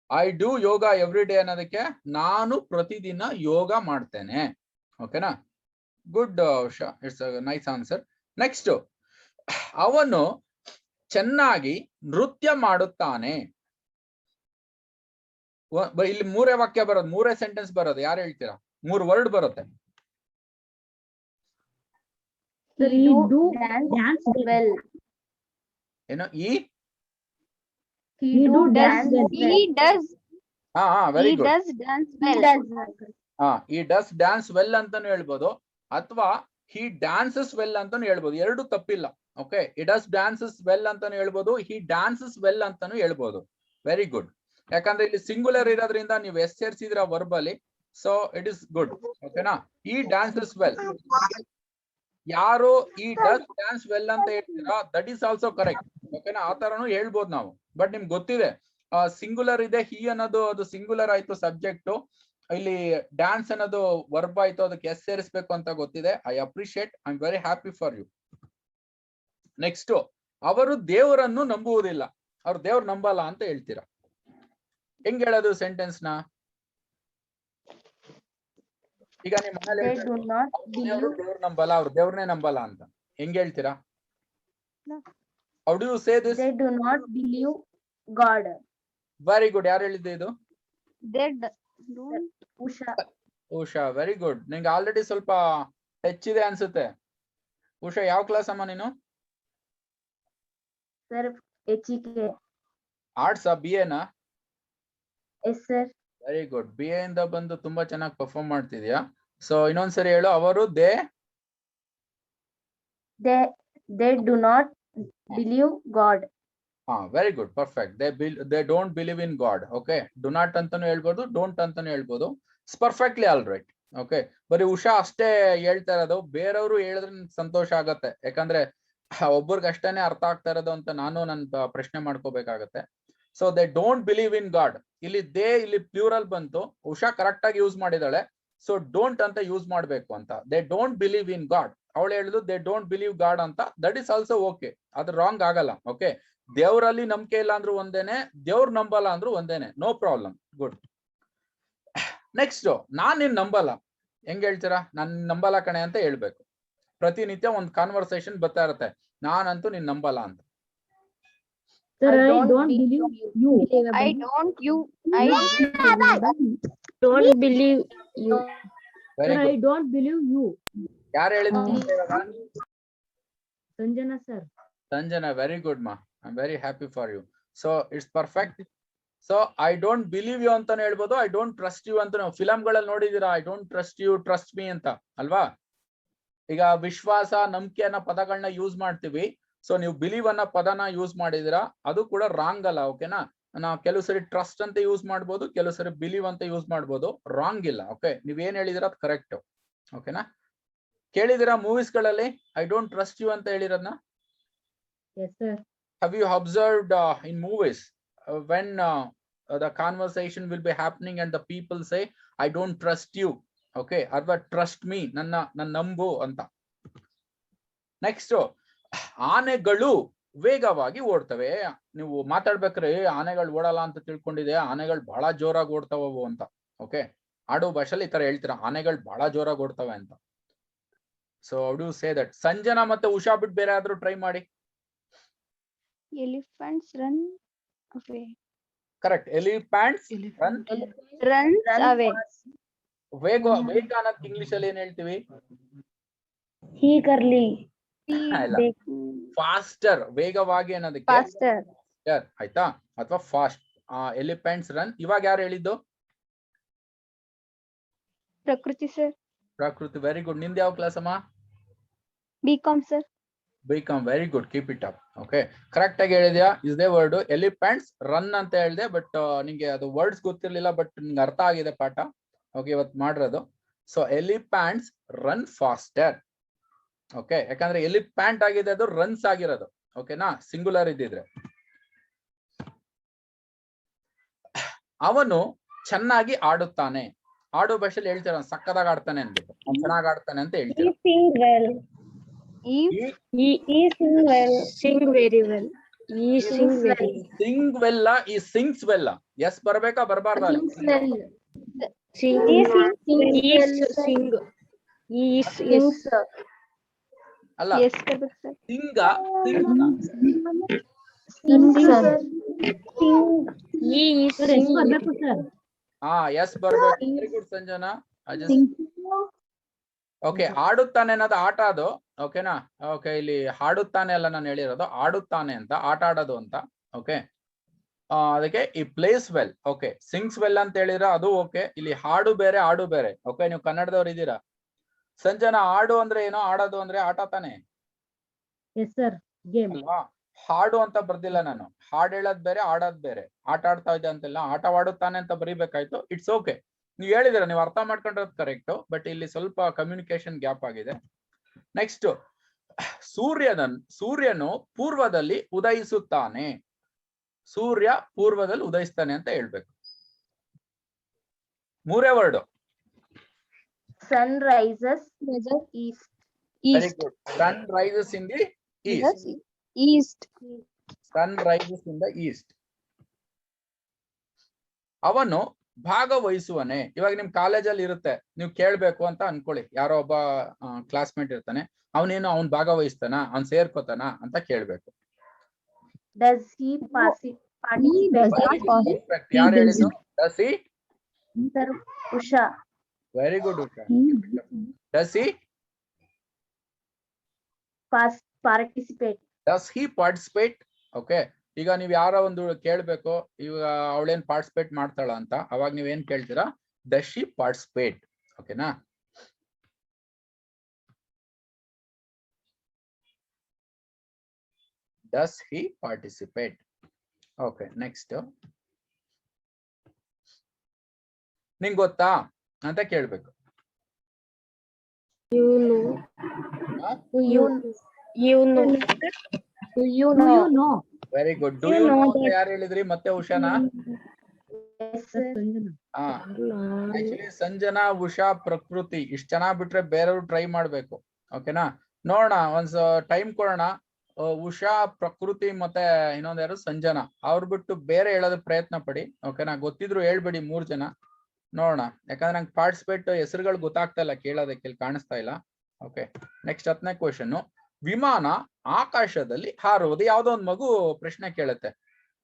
I do yoga every day ಅನ್ನೋದಕ್ಕೆ ನಾನು ಪ್ರತಿದಿನ ಯೋಗ ಮಾಡ್ತೇನೆ. ಓಕೆನಾ? Good Usha, it's a nice answer. Next, ಅವನು ಚೆನ್ನಾಗಿ ನೃತ್ಯ ಮಾಡುತ್ತಾನೆ. ಇಲ್ಲಿ 3 ವಾಕ್ಯ ಬರೋದು, 3 ಸೆಂಟೆನ್ಸ್ ಬರೋದು. ಯಾರು ಹೇಳ್ತೀರಾ? 3 ವರ್ಡ್ ಬರುತ್ತೆ. ಏನು? He does very good. dance well. he does dance well ಅಂತಾನು ಹೇಳ್ಬೋದು. ಅಥವಾ ಹಿ ಡ್ಯಾನ್ಸಸ್ ವೆಲ್ ಅಂತಾನು ಹೇಳ್ಬೋದು, ಎರಡು ತಪ್ಪಿಲ್ಲ. Okay, E does dances well ಅಂತಾನು ಹೇಳ್ಬೋದು, ಹಿ ಡ್ಯಾನ್ಸಸ್ ವೆಲ್ ಅಂತಾನು ಹೇಳ್ಬೋದು. Very good. ಯಾಕಂದ್ರೆ ಇಲ್ಲಿ ಸಿಂಗುಲರ್ ಇರೋದ್ರಿಂದ ನೀವು ಎಸ್ ಸೇರಿಸಿದ್ರ ವರ್ಬ್ ಅಲ್ಲಿ, ಸೊ ಇಟ್ ಇಸ್ ಗುಡ್. ಓಕೆನಾ? ಈ ಡ್ಯಾನ್ಸಸ್ ವೆಲ್, ಯಾರು ಈ ಡಸ್ ಡ್ಯಾನ್ಸ್ ವೆಲ್ ಅಂತ ಹೇಳ್ತೀರಾ ದಟ್ ಈಸ್ ಆಲ್ಸೋ ಕರೆಕ್ಟ್. ಓಕೆನಾ? ಆ ತರನು ಹೇಳ್ಬೋದು ನಾವು. ಬಟ್ ನಿಮ್ಗೆ ಗೊತ್ತಿದೆ ಸಿಂಗುಲರ್ ಇದೆ, ಹಿ ಅನ್ನೋದು ಅದು ಸಿಂಗುಲರ್ ಆಯ್ತು ಸಬ್ಜೆಕ್ಟ್, ಇಲ್ಲಿ ಡ್ಯಾನ್ಸ್ ಅನ್ನೋದು ವರ್ಬ್ ಆಯ್ತು, ಅದಕ್ಕೆ ಎಸ್ ಸೇರಿಸಬೇಕು ಅಂತ ಗೊತ್ತಿದೆ. I appreciate, I am very happy for you. Next, ಅವರು ದೇವರನ್ನು ನಂಬುವುದಿಲ್ಲ, ಅವ್ರು ದೇವ್ರು ನಂಬಲ್ಲ ಅಂತ ಹೇಳ್ತೀರಾ. ಹೆಂಗ್ ಹೇಳೋದು ಸೆಂಟೆನ್ಸ್ ನ? ಈಗ ನಿಮ್ಮ ದೇವ್ರು ನಂಬಲ್ಲ, ಅವ್ರು ದೇವ್ರನ್ನೇ ನಂಬಲ್ಲ ಅಂತ ಹೆಂಗ್ ಹೇಳ್ತೀರಾ? How do you say this? They do not believe God. Very good. ಯಾರು ಹೇಳಿದ್ದು ಇದು? Usha. Usha, very good. ನಿಂಗೆ ಆಲ್ರೆಡಿ ಸ್ವಲ್ಪ ಟಚ್ ಇದೆ ಅನ್ಸುತ್ತೆ. ಉಷಾ, ಯಾವ ಕ್ಲಾಸ್ ಅಮ್ಮ ನೀನು? Sir, HEK. ಆರ್ಟ್ಸ್ ಬಿ ಎನಾ? Yes, sir. Very good. B A ಇಂದ ಬಂದು ತುಂಬಾ ಚೆನ್ನಾಗಿ ಪರ್ಫಾರ್ಮ್ ಮಾಡ್ತಿದ್ಯಾ. ಸೊ ಇನ್ನೊಂದ್ಸರಿ ಹೇಳು. ಅವರು They do not believe God. Very good, perfect. They don't believe in god. Okay, do not ಅಂತಾನು ಹೇಳ್ಬೋದು, ಡೋಂಟ್ ಅಂತಾನು ಹೇಳ್ಬೋದು. Perfectly all right. ಓಕೆ, ಬರೀ ಉಷಾ ಅಷ್ಟೇ ಹೇಳ್ತಾ ಇರೋದು, ಬೇರೆಯವರು ಹೇಳಿದ್ರೆ ಸಂತೋಷ ಆಗತ್ತೆ. ಯಾಕಂದ್ರೆ ಒಬ್ಬರಿಗೆ ಅಷ್ಟೇನೆ ಅರ್ಥ ಆಗ್ತಾ ಇರೋದು ಅಂತ ನಾನು ನನ್ನ ಪ್ರಶ್ನೆ ಮಾಡ್ಕೋಬೇಕಾಗತ್ತೆ. So they don't believe in god, ಇಲ್ಲಿ ಇಲ್ಲಿ ಪ್ಲೂರಲ್ ಬಂತು, ಉಷಾ ಕರೆಕ್ಟ್ ಆಗಿ ಯೂಸ್ ಮಾಡಿದಾಳೆ. ಸೊ ಡೋಂಟ್ ಅಂತ ಯೂಸ್ ಮಾಡ್ಬೇಕು ಅಂತ. They don't believe in god, ಅವಳು ಹೇಳಿದ್ರು ದೇ ಡೋಂಟ್ ಬಿಲೀವ್ ಗಾಡ್ ಅಂತ. ದಟ್ ಈಸ್ ಆಲ್ಸೋ ಓಕೆ, ಅದು ರಾಂಗ್ ಆಗಲ್ಲ. ಓಕೆ, ದೇವರಲ್ಲಿ ನಂಬಿಕೆ ಇಲ್ಲ ಅಂದ್ರೂ ಒಂದೇನೆ, ದೇವ್ರು ನಂಬಲ್ಲ ಅಂದ್ರೂ ಒಂದೇನೆ, ನೋ ಪ್ರಾಬ್ಲಮ್. ಗುಡ್. ನೆಕ್ಸ್ಟ್, ನಾನ್ ನಿನ್ ನಂಬಲ್ಲ. ಹೆಂಗ್ ಹೇಳ್ತೀರಾ? ನಾನ್ ನಂಬಲ್ಲ ಕಣೆ ಅಂತ ಹೇಳ್ಬೇಕು. ಪ್ರತಿನಿತ್ಯ ಒಂದು ಕಾನ್ವರ್ಸೇಷನ್ ಬರ್ತಾ ಇರತ್ತೆ, ನಾನಂತೂ ನಿನ್ ನಂಬಲ್ಲ ಅಂತ. Sir, I don't believe you. I don't you. I Don't believe you. Very Sir, I good. don't believe you. ಯಾರು ಹೇಳಿದ್ರು ಇವಾಗ? Sanjana, sir. Sanjana, very good ಮಾ. I am very happy for you. So it's perfect. So I don't believe you ಅಂತಾನು ಹೇಳ್ಬೋದು, I don't trust you ಅಂತ. ನಾವು ಫಿಲಂಗಳಲ್ಲಿ ನೋಡಿದೀರಾ, I don't trust you, trust me ಅಂತ ಅಲ್ವಾ? ಈಗ ವಿಶ್ವಾಸ, ನಂಬಿಕೆ ಅನ್ನೋ ಪದಗಳನ್ನ ಯೂಸ್ ಮಾಡ್ತೀವಿ. ಸೊ ನೀವು ಬಿಲೀವ್ ಅನ್ನೋ ಪದನ ಯೂಸ್ ಮಾಡಿದಿರಾ, ಅದು ಕೂಡ ರಾಂಗ್ ಅಲ್ಲ. ಓಕೆನಾ? ನಾವು ಕೆಲವು ಸರಿ ಟ್ರಸ್ಟ್ ಅಂತ ಯೂಸ್ ಮಾಡ್ಬೋದು, ಕೆಲವು ಸರಿ ಬಿಲೀವ್ ಅಂತ ಯೂಸ್ ಮಾಡ್ಬೋದು, ರಾಂಗ್ ಇಲ್ಲ. ಓಕೆ, ನೀವೇನ್ ಹೇಳಿದಿರ ಅದು ಕರೆಕ್ಟ್. ಓಕೆನಾ? ಕೇಳಿದಿರಾ ಮೂವೀಸ್ ಗಳಲ್ಲಿ ಐ ಡೋಂಟ್ ಟ್ರಸ್ಟ್ ಯು ಅಂತ ಹೇಳಿರೋದನ್ನ? Yes, sir. Have you observed in movies when the conversation will be happening and the people say I don't trust you, okay, or trust me, ನನ್ನ ನಂಬು ಅಂತ. Next, ಆನೆಗಳು ವೇಗವಾಗಿ ಓಡ್ತವೆ. ನೀವು ಮಾತಾಡ್ಬೇಕ್ರೆ ಆನೆಗಳು ಓಡಲ್ಲ ಅಂತ ತಿಳ್ಕೊಂಡಿದೆ, ಆನೆಗಳು ಬಹಳ ಜೋರಾಗಿ ಓಡ್ತಾವವು ಅಂತ. ಓಕೆ, ಆಡೋ ಭಾಷೆಲಿ ಈ ತರ ಹೇಳ್ತೀರಾ, ಆನೆಗಳು ಬಹಳ ಜೋರಾಗಿ ಓಡ್ತವೆ ಅಂತ. So how do you say that? Sanjana ಮತ್ತೆ ಉಷಾ ಬಿಟ್ಟು ಬೇರೆ ಆದ್ರೂ ಟ್ರೈ ಮಾಡಿ. elephants run away. Correct, elephants run Runs away. ವೇಗ ಅನ್ನೋದಕ್ಕೆ ಇಂಗ್ಲಿಷ್ ಅಲ್ಲಿ ಏನ್ ಹೇಳ್ತೀವಿ? Eagerly. ಫಾಸ್ಟರ್, ವೇಗವಾಗಿ ಅನ್ನೋದಕ್ಕೆ Faster. ಆಯ್ತಾ, ಅಥವಾ ಫಾಸ್ಟ್. Elephants run. ಇವಾಗ ಯಾರು ಹೇಳಿದ್ದು? Prakriti sir. Prakriti, very good. ನಿಂದ ಯಾವ ಕ್ಲಾಸ್ ಅಮ್ಮ? BCom sir. BCom, very good, keep it up. Okay, correct ಆಗಿ ಹೇಳಿದ್ಯಾ. Is the word elephants run ಅಂತ ಹೇಳಿದೆ, ಬಟ್ ನಿಂಗೆ ಅದು ವರ್ಡ್ಸ್ ಗೊತ್ತಿರ್ಲಿಲ್ಲ, ಬಟ್ ನಿಂಗೆ ಅರ್ಥ ಆಗಿದೆ ಪಾಠ. ಓಕೆ, ಇವತ್ತು ಮಾಡಿರೋದು. So elephants run faster. Okay, ಯಾಕಂದ್ರೆ ಎಲಿಫೆಂಟ್ ಆಗಿದೆ, ಅದು ರನ್ಸ್ ಆಗಿರೋದು. ಓಕೆನಾ? ಸಿಂಗುಲರ್ ಇದ್ದಿದ್ರೆ. ಅವನು ಚೆನ್ನಾಗಿ ಆಡುತ್ತಾನೆ. ಆಡೋ ಭಾಷೆಯಲ್ಲಿ ಹೇಳ್ತೀರ ಸಕ್ಕದಾಗಿ ಆಡ್ತಾನೆ ಅನ್ಬಿಟ್ಟು, ಚೆನ್ನಾಗಿ ಆಡ್ತಾನೆ ಅಂತ ಹೇಳ್ತೀರ. He sing well. Sing very well. He sing very well. Singh ವೆಲ್ಲ, ಈ ಸಿಂಗ್ಸ್ ವೆಲ್ಲ. ಎಸ್ ಬರ್ಬೇಕಾ ಬರಬಾರ್ದ? Sing. ಅಲ್ಲ, Yes correct sir. Sing He is sing. S ಬರ್ಬೇಕು. Very good Sanjana. ಓಕೆ, ಆಡುತ್ತಾನೆ ಅನ್ನೋದು ಆಟ ಅದು. ಓಕೆನಾ? ಓಕೆ, ಇಲ್ಲಿ ಹಾಡುತ್ತಾನೆ ಅಲ್ಲ ನಾನು ಹೇಳಿರೋದು, ಆಡುತ್ತಾನೆ ಅಂತ, ಆಟ ಆಡೋದು ಅಂತ. ಓಕೆ, ಅದಕ್ಕೆ ಈ plays well. Okay, sings well ಅಂತ ಹೇಳಿದ್ರೆ ಅದು ಓಕೆ. ಇಲ್ಲಿ ಹಾಡು ಬೇರೆ, ಆಡು ಬೇರೆ. ಓಕೆ, ನೀವು ಕನ್ನಡದವ್ರು ಇದ್ದೀರಾ? ಸಂಜನಾ ಆಡು ಅಂದ್ರೆ ಏನೋ, ಆಡೋದು ಅಂದ್ರೆ ಆಟ ತಾನೆ Yes, sir. Game. ಅಲ್ವಾ? ಹಾಡು ಅಂತ ಬರ್ದಿಲ್ಲ ನಾನು, ಹಾಡ್ ಹೇಳೋದ್ ಬೇರೆ ಆಡೋದ್ ಬೇರೆ. ಆಟ ಆಡ್ತಾ ಇದ್ದೆ ಅಂತೆಲ್ಲ, ಆಟವಾಡುತ್ತಾನೆ ಅಂತ ಬರೀಬೇಕಾಯ್ತು. ಇಟ್ಸ್ ಓಕೆ, ನೀವ್ ಹೇಳಿದಿರ, ನೀವು ಅರ್ಥ ಮಾಡ್ಕೊಂಡಿರೋದು ಕರೆಕ್ಟ್, ಬಟ್ ಇಲ್ಲಿ ಸ್ವಲ್ಪ ಕಮ್ಯುನಿಕೇಶನ್ ಗ್ಯಾಪ್ ಆಗಿದೆ. ನೆಕ್ಸ್ಟ್, ಸೂರ್ಯನು ಪೂರ್ವದಲ್ಲಿ ಉದಯಿಸುತ್ತಾನೆ. ಸೂರ್ಯ ಪೂರ್ವದಲ್ಲಿ ಉದಯಿಸ್ತಾನೆ ಅಂತ ಹೇಳ್ಬೇಕು. ಮೂರೇ word. Sun rises east. Very good. Sun rises in the east. East. Sun rises in the east. ಅವನು ಭಾಗವಹಿಸುವನೆ. ಇವಾಗ ನಿಮ್ ಕಾಲೇಜಲ್ಲಿ ಇರುತ್ತೆ, ನೀವು ಕೇಳ್ಬೇಕು ಅಂತ ಅನ್ಕೊಳ್ಳಿ, ಯಾರೋ ಒಬ್ಬ ಕ್ಲಾಸ್ಮೇಟ್ ಇರ್ತಾನೆ, ಅವನೇನು ಅವ್ನ್ ಭಾಗವಹಿಸ್ತಾನ, ಅವ್ನ್ ಸೇರ್ಕೋತಾನ ಅಂತ ಕೇಳ್ಬೇಕು. Does he participate? ಯಾರು ಹೇಳಿದ್ರು? Does he? Sir, Usha. Very good Usha. Does he? Participate. Does he participate? Okay, ಈಗ ನೀವ್ ಯಾರೋ ಒಂದು ಕೇಳ್ಬೇಕು, ಇವಾಗ ಅವಳೇನ್ ಪಾರ್ಟಿಸಿಪೇಟ್ ಮಾಡ್ತಾಳ ಅಂತ, ಅವಾಗ ನೀವೇನ್ ಕೇಳ್ತೀರಾ? Does she participate. ಓಕೆನಾ? Does he participate. Okay, next. ನಿಂಗ್ ಗೊತ್ತಾ ಅಂತ ಕೇಳ್ಬೇಕು. You know. ಹಾ? You know. Do you Do know? you know? Very good. Do You you know know ಅಂತ that- ಯಾರು ಹೇಳಿದ್ರಿ? ಮತ್ತೆ ಉಷಾನಾ? Yes, sir. ಹಾ, ಆಕ್ಚುಲಿ ಸಂಜನಾ, ಉಷಾ, ಪ್ರಕೃತಿ ಇಷ್ಟ ಜನ ಬಿಟ್ರೆ ಬೇರೆಯವ್ರು ಟ್ರೈ ಮಾಡ್ಬೇಕು. ಓಕೆನಾ? ನೋಡೋಣ, ಒಂದ್ ಟೈಮ್ ಕೊಡೋಣ. ಉಷಾ, ಪ್ರಕೃತಿ ಮತ್ತೆ ಇನ್ನೊಂದ್ ಯಾರು, ಸಂಜನಾ, ಅವ್ರು ಬಿಟ್ಟು ಬೇರೆ ಹೇಳೋದಕ್ಕೆ ಪ್ರಯತ್ನ ಪಡಿ. ಓಕೆನಾ? ಗೊತ್ತಿದ್ರು ಹೇಳ್ಬೇಡಿ, 3 ಜನ. ನೋಡೋಣ, ಯಾಕಂದ್ರೆ ನಂಗೆ ಪಾರ್ಟಿಸಿಪೇಟ್ ಹೆಸರುಗಳು ಗೊತ್ತಾಗ್ತಾ ಇಲ್ಲ, ಕೇಳೋದಕ್ಕೆ ಇಲ್ಲಿ ಕಾಣಿಸ್ತಾ ಇಲ್ಲ. ಓಕೆ, ನೆಕ್ಸ್ಟ್ 10ನೇ ಕ್ವಶನ್. ವಿಮಾನ ಆಕಾಶದಲ್ಲಿ ಹಾರುವುದು. ಯಾವ್ದೋ ಒಂದ್ ಮಗು ಪ್ರಶ್ನೆ ಕೇಳುತ್ತೆ.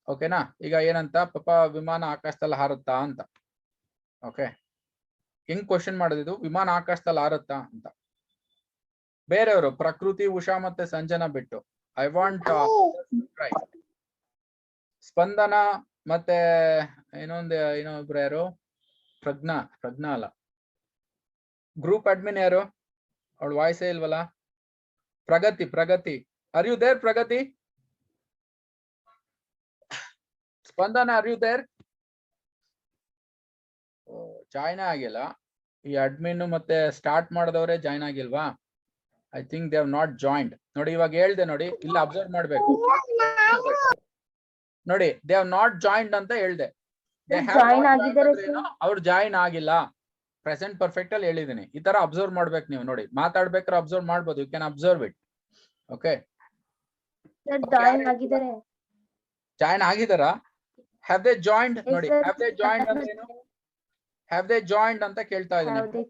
ಓಕೆನಾ? ಈಗ ಏನಂತ, ಪಾಪ ವಿಮಾನ ಆಕಾಶದಲ್ಲಿ ಹಾರುತ್ತಾ ಅಂತ. ಓಕೆ, ಹೆಂಗ್ ಕ್ವಶನ್ ಮಾಡೋದಿದು? ವಿಮಾನ ಆಕಾಶದಲ್ಲಿ ಹಾರುತ್ತಾ ಅಂತ. ಬೇರೆಯವರು, ಪ್ರಕೃತಿ, ಉಷಾ ಮತ್ತೆ ಸಂಜನಾ ಬಿಟ್ಟು, ಐ ವಾಂಟ್ ಟ್ರೈ. ಸ್ಪಂದನ ಮತ್ತೆ ಇನ್ನೊಬ್ರು ಯಾರು? ಪ್ರಜ್ಞಾ ಅಲ್ಲ, ಗ್ರೂಪ್ ಅಡ್ಮಿನ್ ಯಾರು? ಅವಳು ವಾಯ್ಸೇ ಇಲ್ವಲ್ಲ. Pragati, are you there? Pragati, Spandana, are you there? Join ಆಗಿಲ್ಲ. ಈ ಅಡ್ಮಿನ್ ಮತ್ತೆ ಸ್ಟಾರ್ಟ್ ಮಾಡಿದವರೇ ಜಾಯ್ನ್ ಆಗಿಲ್ವಾ? I think they have not joined. ನೋಡಿ, ಇವಾಗ ಹೇಳ್ದೆ ನೋಡಿ, ಇಲ್ಲ ಅಬ್ಸರ್ವ್ ಮಾಡ್ಬೇಕು ನೋಡಿ, ದೇ ಹ್ಯಾವ್ ನಾಟ್ ಜಾಯಿಂಡ್ ಅಂತ ಹೇಳ್ದೆ. Join ಆಗಿದ್ದಾರೆ sir. ಅವ್ರು ಜಾಯಿನ್ ಆಗಿಲ್ಲ. ಪ್ರೆಸೆಂಟ್ ಪರ್ಫೆಕ್ಟ್ ಅಲ್ಲಿ ಹೇಳಿದೀನಿ. ಈ ತರ ಅಬ್ಸರ್ವ್ ಮಾಡ್ಬೇಕು ನೀವು. ನೋಡಿ, ಮಾತಾಡ್ಬೇಕಾದ್ರೆ ಅಬ್ಸರ್ವ್ ಮಾಡ್ಬೋದು. You can observe it. Okay, Sir, join ಆಗಿದ್ದಾರೆ. ಜಾಯಿನ್ ಆಗಿದಾರಾ? Have they joined? Yes, ನೋಡಿ, sir. ಹ್ಯಾವ್ ದೇ ಜಾಯಿಂಡ್ ಅಂದ್ರೆ ಏನು? ಹ್ಯಾವ್ ದೇ ಜಾಯಿಂಡ್ ಅಂತ ಕೇಳ್ತಾ Have ಇದ್ದೀನಿ. they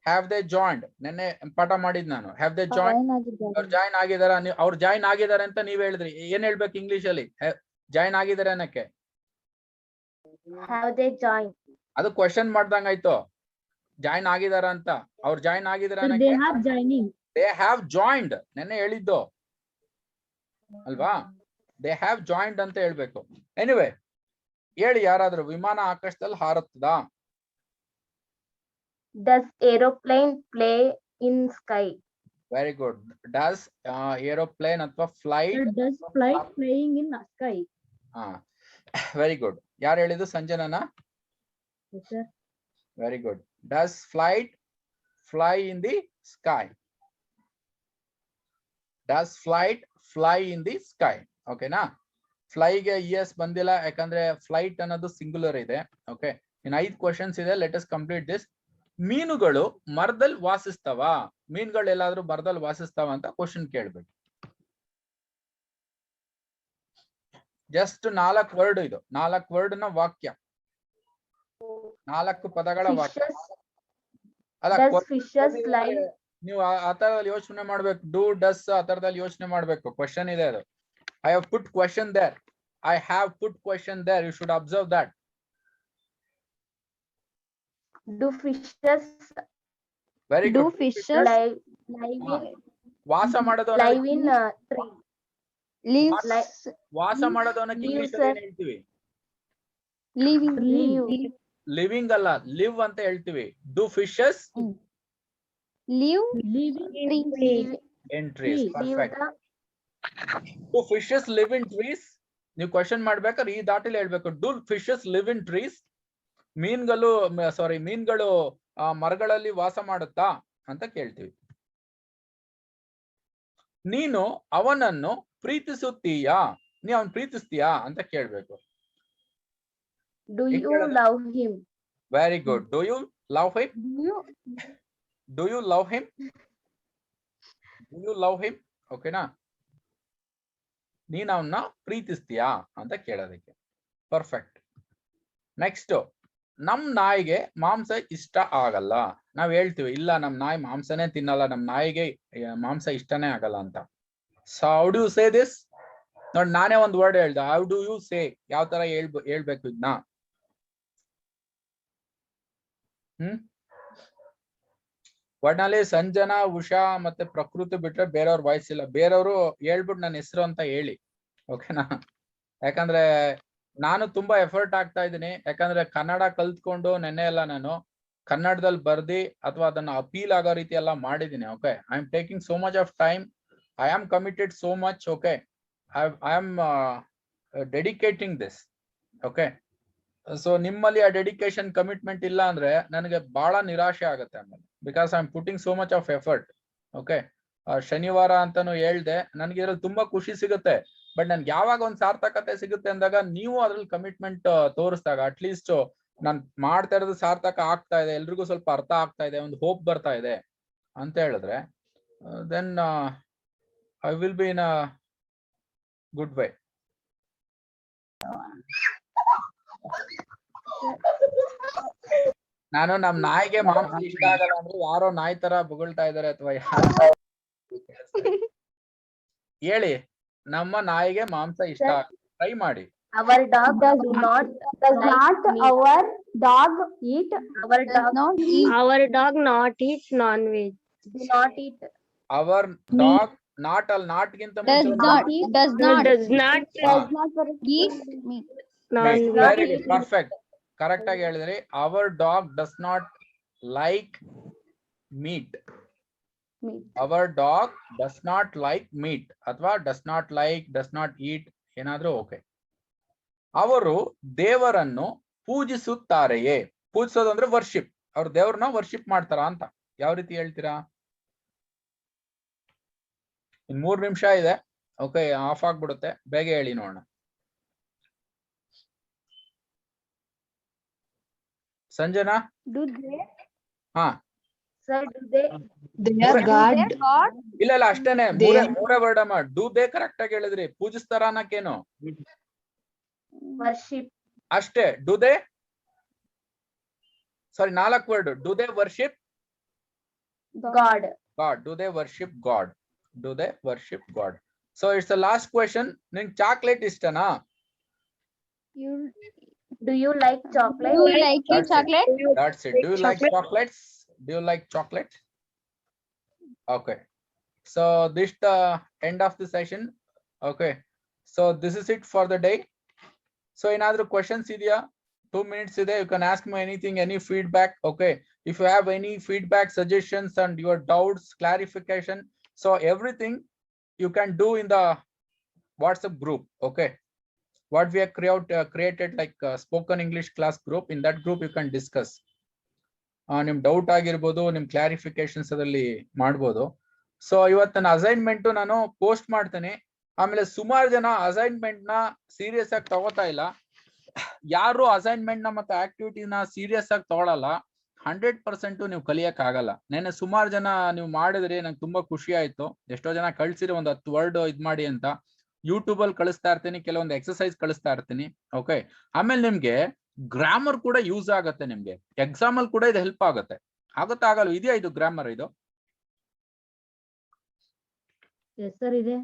ಹ್ಯಾವ್ ದೇ ಜಾಯಿಂಡ್ ನೆನ್ನೆ ಪಾಠ ಮಾಡಿದ್ ನಾನು. Have they joined? ಅವ್ರು ಜಾಯಿನ್ ಆಗಿದಾರ? ಅವ್ರು ಜಾಯಿನ್ ಆಗಿದ್ದಾರೆ ಅಂತ ನೀವ್ ಹೇಳಿದ್ರಿ. ಏನ್ ಹೇಳ್ಬೇಕು ಇಂಗ್ಲಿಷ್ ಅಲ್ಲಿ? ಜಾಯಿನ್ ಆಗಿದ್ದಾರೆ ಅನ್ನಕ್ಕೆ have they joined? ಅದು ಕ್ವಶನ್ ಮಾಡ್ದಂಗ ಆಯ್ತು. ಜಾಯಿನ್ ಆಗಿದಾರ ಅಂತ. ಅವ್ರು ಜಾಯಿನ್ ಆಗಿದಾರ Sir, they have joining. They have joined ನೆನ್ನೆ ಹೇಳಿದ್ದು ಅಲ್ವಾ? ದೇ ಹ್ಯಾವ್ ಜಾಯಿಂಡ್ ಅಂತ ಹೇಳ್ಬೇಕು. ಎನಿವೆ, ಹೇಳಿ ಯಾರಾದ್ರೂ, ವಿಮಾನ ಆಕಾಶದಲ್ಲಿ ಹಾರುತ್ತದಾ? Does aeroplane play in sky? Very good. Does aeroplane ಅಥವಾ flight? Sir, does flight flying in the sky? ಹಾ, ವೆರಿ ಗುಡ್. ಯಾರು ಹೇಳಿದ್ದು? Sanjana? Yes, sir. Very good. Does flight fly in the sky? Does flight fly in the sky? ಓಕೆನಾ? ಫ್ಲೈಗೆ S ಬಂದಿಲ್ಲ, ಯಾಕಂದ್ರೆ flight ಅನ್ನೋದು singular ಇದೆ. ಓಕೆ, ಇನ್ 5 ಕ್ವಶನ್ಸ್ ಇದೆ. Let us complete this. ಮೀನುಗಳು ಮರದಲ್ಲಿ ವಾಸಿಸ್ತಾವ? ಮೀನುಗಳು ಎಲ್ಲಾದ್ರೂ ಮರದಲ್ಲಿ ವಾಸಿಸ್ತಾವ ಅಂತ ಕ್ವಶನ್ ಕೇಳ್ಬೇಕು. ಜಸ್ಟ್ 4 ವರ್ಡ್ ಇದು. 4 ವರ್ಡ್ ನ ವಾಕ್ಯ, 4 ಪದಗಳ ವಾಕ್ಯ. ಅಲ್ಲ, Does fishes live? ನೀವು ಆ ತರದಲ್ಲಿ ಯೋಚನೆ ಮಾಡ್ಬೇಕು. ಡೂ, ಡಸ್ ಆ ತರದಲ್ಲಿ ಯೋಚನೆ ಮಾಡ್ಬೇಕು. ಕ್ವಶನ್ ಇದೆ ಅದು. I have put question there. I have put question there. You should observe that. Do fishes very Do good. fishes live ವಾಸ ಮಾಡೋದು live in tree? live? ವಾಸ ಮಾಡೋದವನಕ್ಕೆ Live, ಇಂಗ್ಲಿಷ್ sir. ಏನ್ ಹೇಳ್ತೀವಿ? Living. Live. ಲಿವಿಂಗ್ ಅಲ್ಲ, live ಅಂತ ಹೇಳ್ತೀವಿ. Do fishes Live. Living. In trees. Leave Perfect. the Do fishes live in trees? ನೀವು question ಮಾಡ್ಬೇಕಾದ್ರೆ ಈ ದಾಟಿಲಿ ಹೇಳ್ಬೇಕು. Do fishes live in trees? ಮೀನ್ಗಳು ಮರಗಳಲ್ಲಿ ವಾಸ ಮಾಡುತ್ತಾ ಅಂತ ಕೇಳ್ತೀವಿ. ನೀನು ಅವನನ್ನು ಪ್ರೀತಿಸುತ್ತೀಯಾ? ನೀ ಅವನ್ ಪ್ರೀತಿಸ್ತೀಯಾ ಅಂತ ಕೇಳ್ಬೇಕು. Do you love him? Very good. Do you love him? Do you love him? Do you love him? ಓಕೆನಾ? ನೀನ್ ಅವನ್ನ ಪ್ರೀತಿಸ್ತೀಯಾ ಅಂತ ಕೇಳೋದಕ್ಕೆ. ಪರ್ಫೆಕ್ಟ್. ನೆಕ್ಸ್ಟ್, ನಮ್ ನಾಯಿಗೆ ಮಾಂಸ ಇಷ್ಟ ಆಗಲ್ಲ. ನಾವ್ ಹೇಳ್ತೀವಿ ಇಲ್ಲ ನಮ್ ನಾಯಿ ಮಾಂಸನೇ ತಿನ್ನಲ್ಲ, ನಮ್ ನಾಯಿಗೆ ಮಾಂಸ ಇಷ್ಟನೇ ಆಗಲ್ಲ ಅಂತ. So how do you say this? ನೋಡಿ, ನಾನೇ ಒಂದು ವರ್ಡ್ ಹೇಳ್ದೆ. How do you say? ಯಾವ ತರ ಹೇಳ್ಬೇಕು ಇದನ್ನ? ಒಟ್ನಲ್ಲಿ ಸಂಜನಾ, ಉಷಾ ಮತ್ತೆ ಪ್ರಕೃತಿ ಬಿಟ್ರೆ ಬೇರೆಯವ್ರ ವಾಯ್ಸ್ ಇಲ್ಲ. ಬೇರೆಯವರು ಹೇಳ್ಬಿಟ್ಟು ನನ್ನ ಹೆಸರು ಅಂತ ಹೇಳಿ, ಓಕೆನಾ? ಯಾಕಂದ್ರೆ ನಾನು ತುಂಬಾ ಎಫರ್ಟ್ ಆಗ್ತಾ ಇದ್ದೀನಿ. ಯಾಕಂದ್ರೆ ಕನ್ನಡ ಕಲ್ತ್ಕೊಂಡು ನೆನ್ನೆ ಎಲ್ಲ ನಾನು ಕನ್ನಡದಲ್ಲಿ ಬರ್ದಿ ಅಥವಾ ಅದನ್ನ ಅಪೀಲ್ ಆಗೋ ರೀತಿ ಎಲ್ಲ ಮಾಡಿದ್ದೀನಿ. Okay, I am taking so much of time. I am committed so much. Okay, I am dedicating this. Okay, so ನಿಮ್ಮಲ್ಲಿ ಆ ಡೆಡಿಕೇಶನ್ ಕಮಿಟ್ಮೆಂಟ್ ಇಲ್ಲ ಅಂದ್ರೆ ನನಗೆ ಬಹಳ ನಿರಾಶೆ ಆಗುತ್ತೆ ಆಮೇಲೆ. Because I am putting so much of effort. Okay, ಶನಿವಾರ ಅಂತಾನು ಹೇಳ್ದೆ. ನನ್ಗೆ ಇದ್ರಲ್ಲಿ ತುಂಬಾ ಖುಷಿ ಸಿಗುತ್ತೆ. ಬಟ್ ನನ್ಗೆ ಯಾವಾಗ ಒಂದ್ ಸಾರ್ಥಕತೆ ಸಿಗುತ್ತೆ ಅಂದಾಗ, ನೀವು ಅದ್ರಲ್ಲಿ ಕಮಿಟ್ಮೆಂಟ್ ತೋರಿಸಿದಾಗ, ಅಟ್ಲೀಸ್ಟ್ ನಾನ್ ಮಾಡ್ತಾ ಇರೋದು ಸಾರ್ಥಕ ಆಗ್ತಾ ಇದೆ, ಎಲ್ರಿಗೂ ಸ್ವಲ್ಪ ಅರ್ಥ ಆಗ್ತಾ ಇದೆ, ಒಂದು ಹೋಪ್ ಬರ್ತಾ ಇದೆ ಅಂತ ಹೇಳಿದ್ರೆ, then I will be in a good way. ನಾನು ನಮ್ ನಾಯಿಗೆ ಮಾಂಸ ಇಷ್ಟ ಆಗಲ್ಲ ಅಂದ್ರೆ ಯಾರೋ ನಾಯಿ ತರ ಬೊಗಳ್ತಾ ಇದಾರೆ ಅಥವಾ ಹೇಳಿ. ನಮ್ಮ ನಾಯಿಗೆ ಮಾಂಸ ಇಷ್ಟ ಆಗಲ್ಲ, ಟ್ರೈ ಮಾಡಿ. our dog does not our dog eat our dog Not eat. Our dog not eat non-veg. do not eat our dog not ಅಲ್ಲಿ ನಾಟ್ ಗಿಂತ Does not. Does not. Does not Eat meat. non-veg. Very good, perfect, correct ಆಗಿ ಹೇಳಿದ್ರಿ. Our dog does not like meat. Our dog does not like meat ಅಥವಾ does not eat ಏನಾದ್ರೂ okay. ಅವರು ದೇವರನ್ನು ಪೂಜಿಸುತ್ತಾರೆಯೇ? ಪೂಜಿಸೋದು ಅಂದ್ರೆ worship. ಅವ್ರ ದೇವ್ರನ್ನ ವರ್ಷಿಪ್ ಮಾಡ್ತಾರ ಅಂತ ಯಾವ ರೀತಿ ಹೇಳ್ತೀರಾ? ಇನ್ 3 ನಿಮಿಷ ಇದೆ. ಓಕೆ, ಆಫ್ ಆಗ್ಬಿಡುತ್ತೆ, ಬೇಗ ಹೇಳಿ ನೋಡೋಣ. ಸಂಜನಾ? do they ಹಾ, sir do they God. ಇಲ್ಲ ಅಷ್ಟೇನೆ. ಮೂರೇ ವರ್ಡ್ ಅಮ್ಮ. ಡೂ ದೇ ಕರೆಕ್ಟ್ ಆಗಿ ಹೇಳಿದ್ರಿ. ಪೂಜಿಸ್ತಾರ ಅನ್ನಕ್ಕೇನು? worship ಅಷ್ಟೇ. Do they, sorry 4 word. Do they worship god God. Do they worship God? Do they worship God? So it's the last question. ನಿಂಗೆ chocolate ಇಷ್ಟನಾ? do you like chocolate? Do you like your chocolate? That's it. Do you like chocolates? Do you like chocolate? Okay. So this is the end of the session. Okay. So this is it for the day. So ಏನಾದ್ರೂ questions ಇದೆಯಾ? 2 minutes ಇದೆ. You can ask me anything, any feedback. Okay. If you have any feedback, suggestions and your doubts, clarification, so everything you can do in the WhatsApp group. Okay. What we have created like spoken English class group. In that group you can discuss. ನಿಮ್ doubt ಆಗಿರ್ಬೋದು, ನಿಮ್ clarifications ಅದರಲ್ಲಿ ಮಾಡ್ಬೋದು. So ಇವತ್ತಿನ assignment ನಾನು post ಮಾಡ್ತೇನೆ. ಆಮೇಲೆ ಸುಮಾರು ಜನ ಅಸೈನ್ಮೆಂಟ್ ನ ಸೀರಿಯಸ್ ಆಗಿ ತಗೋತಾ ಇಲ್ಲ. ಯಾರು ಅಸೈನ್ಮೆಂಟ್ ನ ಮತ್ತೆ ಆಕ್ಟಿವಿಟಿನ ಸೀರಿಯಸ್ ಆಗಿ ತಗೊಳಲ್ಲ, 100% ನೀವು ಕಲಿಯಕ್ ಆಗಲ್ಲ. ನೆನ್ನೆ ಸುಮಾರು ಜನ ನೀವು ಮಾಡಿದ್ರಿ, ನಂಗೆ ತುಂಬಾ ಖುಷಿ ಆಯ್ತು. ಎಷ್ಟೋ ಜನ ಕಳ್ಸಿರಿ ಒಂದು 10 ವರ್ಡ್ ಇದ್ ಮಾಡಿ ಅಂತ. ಯೂಟ್ಯೂಬ್ ಅಲ್ಲಿ ಕಳಿಸ್ತಾ ಇರ್ತೀನಿ, ಕೆಲವೊಂದು ಎಕ್ಸರ್ಸೈಸ್ ಕಳಿಸ್ತಾ ಇರ್ತೀನಿ. ಓಕೆ, ಆಮೇಲೆ ನಿಮ್ಗೆ ಗ್ರಾಮರ್ ಕೂಡ ಯೂಸ್ ಆಗುತ್ತೆ. ನಿಮ್ಗೆ ಎಕ್ಸಾಮ್ ಅಲ್ಲಿ ಕೂಡ ಇದು ಹೆಲ್ಪ್ ಆಗುತ್ತೆ. ಆಗಲ್ಲ? ಇದೆಯಾ ಇದು ಗ್ರಾಮರ್? ಇದು ಇದೆ.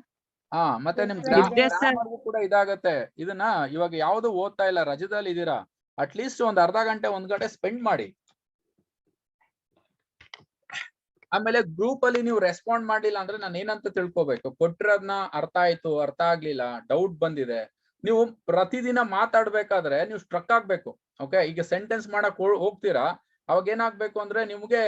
ಹಾ, ಮತ್ತೆ ನಿಮ್ ಗ್ರಾಮರ್ ಕೂಡ ಇದಾಗತ್ತೆ. ಇದನ್ನ ಇವಾಗ ಯಾವ್ದು ಓದ್ತಾ ಇಲ್ಲ, ರಜದಲ್ಲಿ ಇದೀರಾ, ಅಟ್ಲೀಸ್ಟ್ ಒಂದ್ ಅರ್ಧ ಗಂಟೆ 1 ಗಂಟೆ ಸ್ಪೆಂಡ್ ಮಾಡಿ. ಆಮೇಲೆ ಗ್ರೂಪ್ ಅಲ್ಲಿ ನೀವು ರೆಸ್ಪಾಂಡ್ ಮಾಡಿಲ್ಲ ಅಂದ್ರೆ ನಾನು ಏನಂತ ತಿಳ್ಕೊಬೇಕು? ಕೊಟ್ಟಿರೋದ್ನ ಅರ್ಥ ಆಯ್ತು, ಅರ್ಥ ಆಗ್ಲಿಲ್ಲ, ಡೌಟ್ ಬಂದಿದೆ. ನೀವು ಪ್ರತಿದಿನ ಮಾತಾಡ್ಬೇಕಾದ್ರೆ ನೀವು ಸ್ಟ್ರಕ್ ಆಗ್ಬೇಕು. ಓಕೆ, ಈಗ ಸೆಂಟೆನ್ಸ್ ಮಾಡಕ್ ಹೋಗ್ತೀರಾ, ಅವಾಗ ಏನಾಗ್ಬೇಕು ಅಂದ್ರೆ ನಿಮ್ಗೆ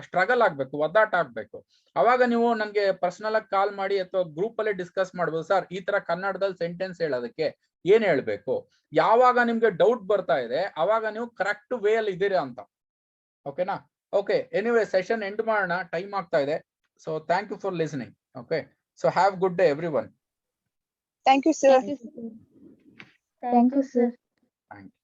ಸ್ಟ್ರಗಲ್ ಆಗ್ಬೇಕು, ಒದ್ದಾಟ ಆಗ್ಬೇಕು. ಅವಾಗ ನೀವು ನನ್ಗೆ ಪರ್ಸನಲ್ ಆಗಿ ಕಾಲ್ ಮಾಡಿ ಅಥವಾ ಗ್ರೂಪ್ ಅಲ್ಲಿ ಡಿಸ್ಕಸ್ ಮಾಡ್ಬೋದು. ಸರ್ ಈ ತರ ಕನ್ನಡದಲ್ಲಿ ಸೆಂಟೆನ್ಸ್ ಹೇಳೋದಕ್ಕೆ ಏನ್ ಹೇಳ್ಬೇಕು, ಯಾವಾಗ ನಿಮ್ಗೆ ಡೌಟ್ ಬರ್ತಾ ಇದೆ ಅವಾಗ ನೀವು ಕರೆಕ್ಟ್ ವೇ ಅಲ್ಲಿ ಇದ್ದೀರಾ ಅಂತ. ಓಕೆನಾ? ಓಕೆ, ಎನಿವೇ ಸೆಷನ್ ಎಂಡ್ ಮಾಡೋಣ, ಟೈಮ್ ಆಗ್ತಾ ಇದೆ. So thank you for listening. Okay, so have good day everyone. Thank you, sir. Thank you, sir. Thank you.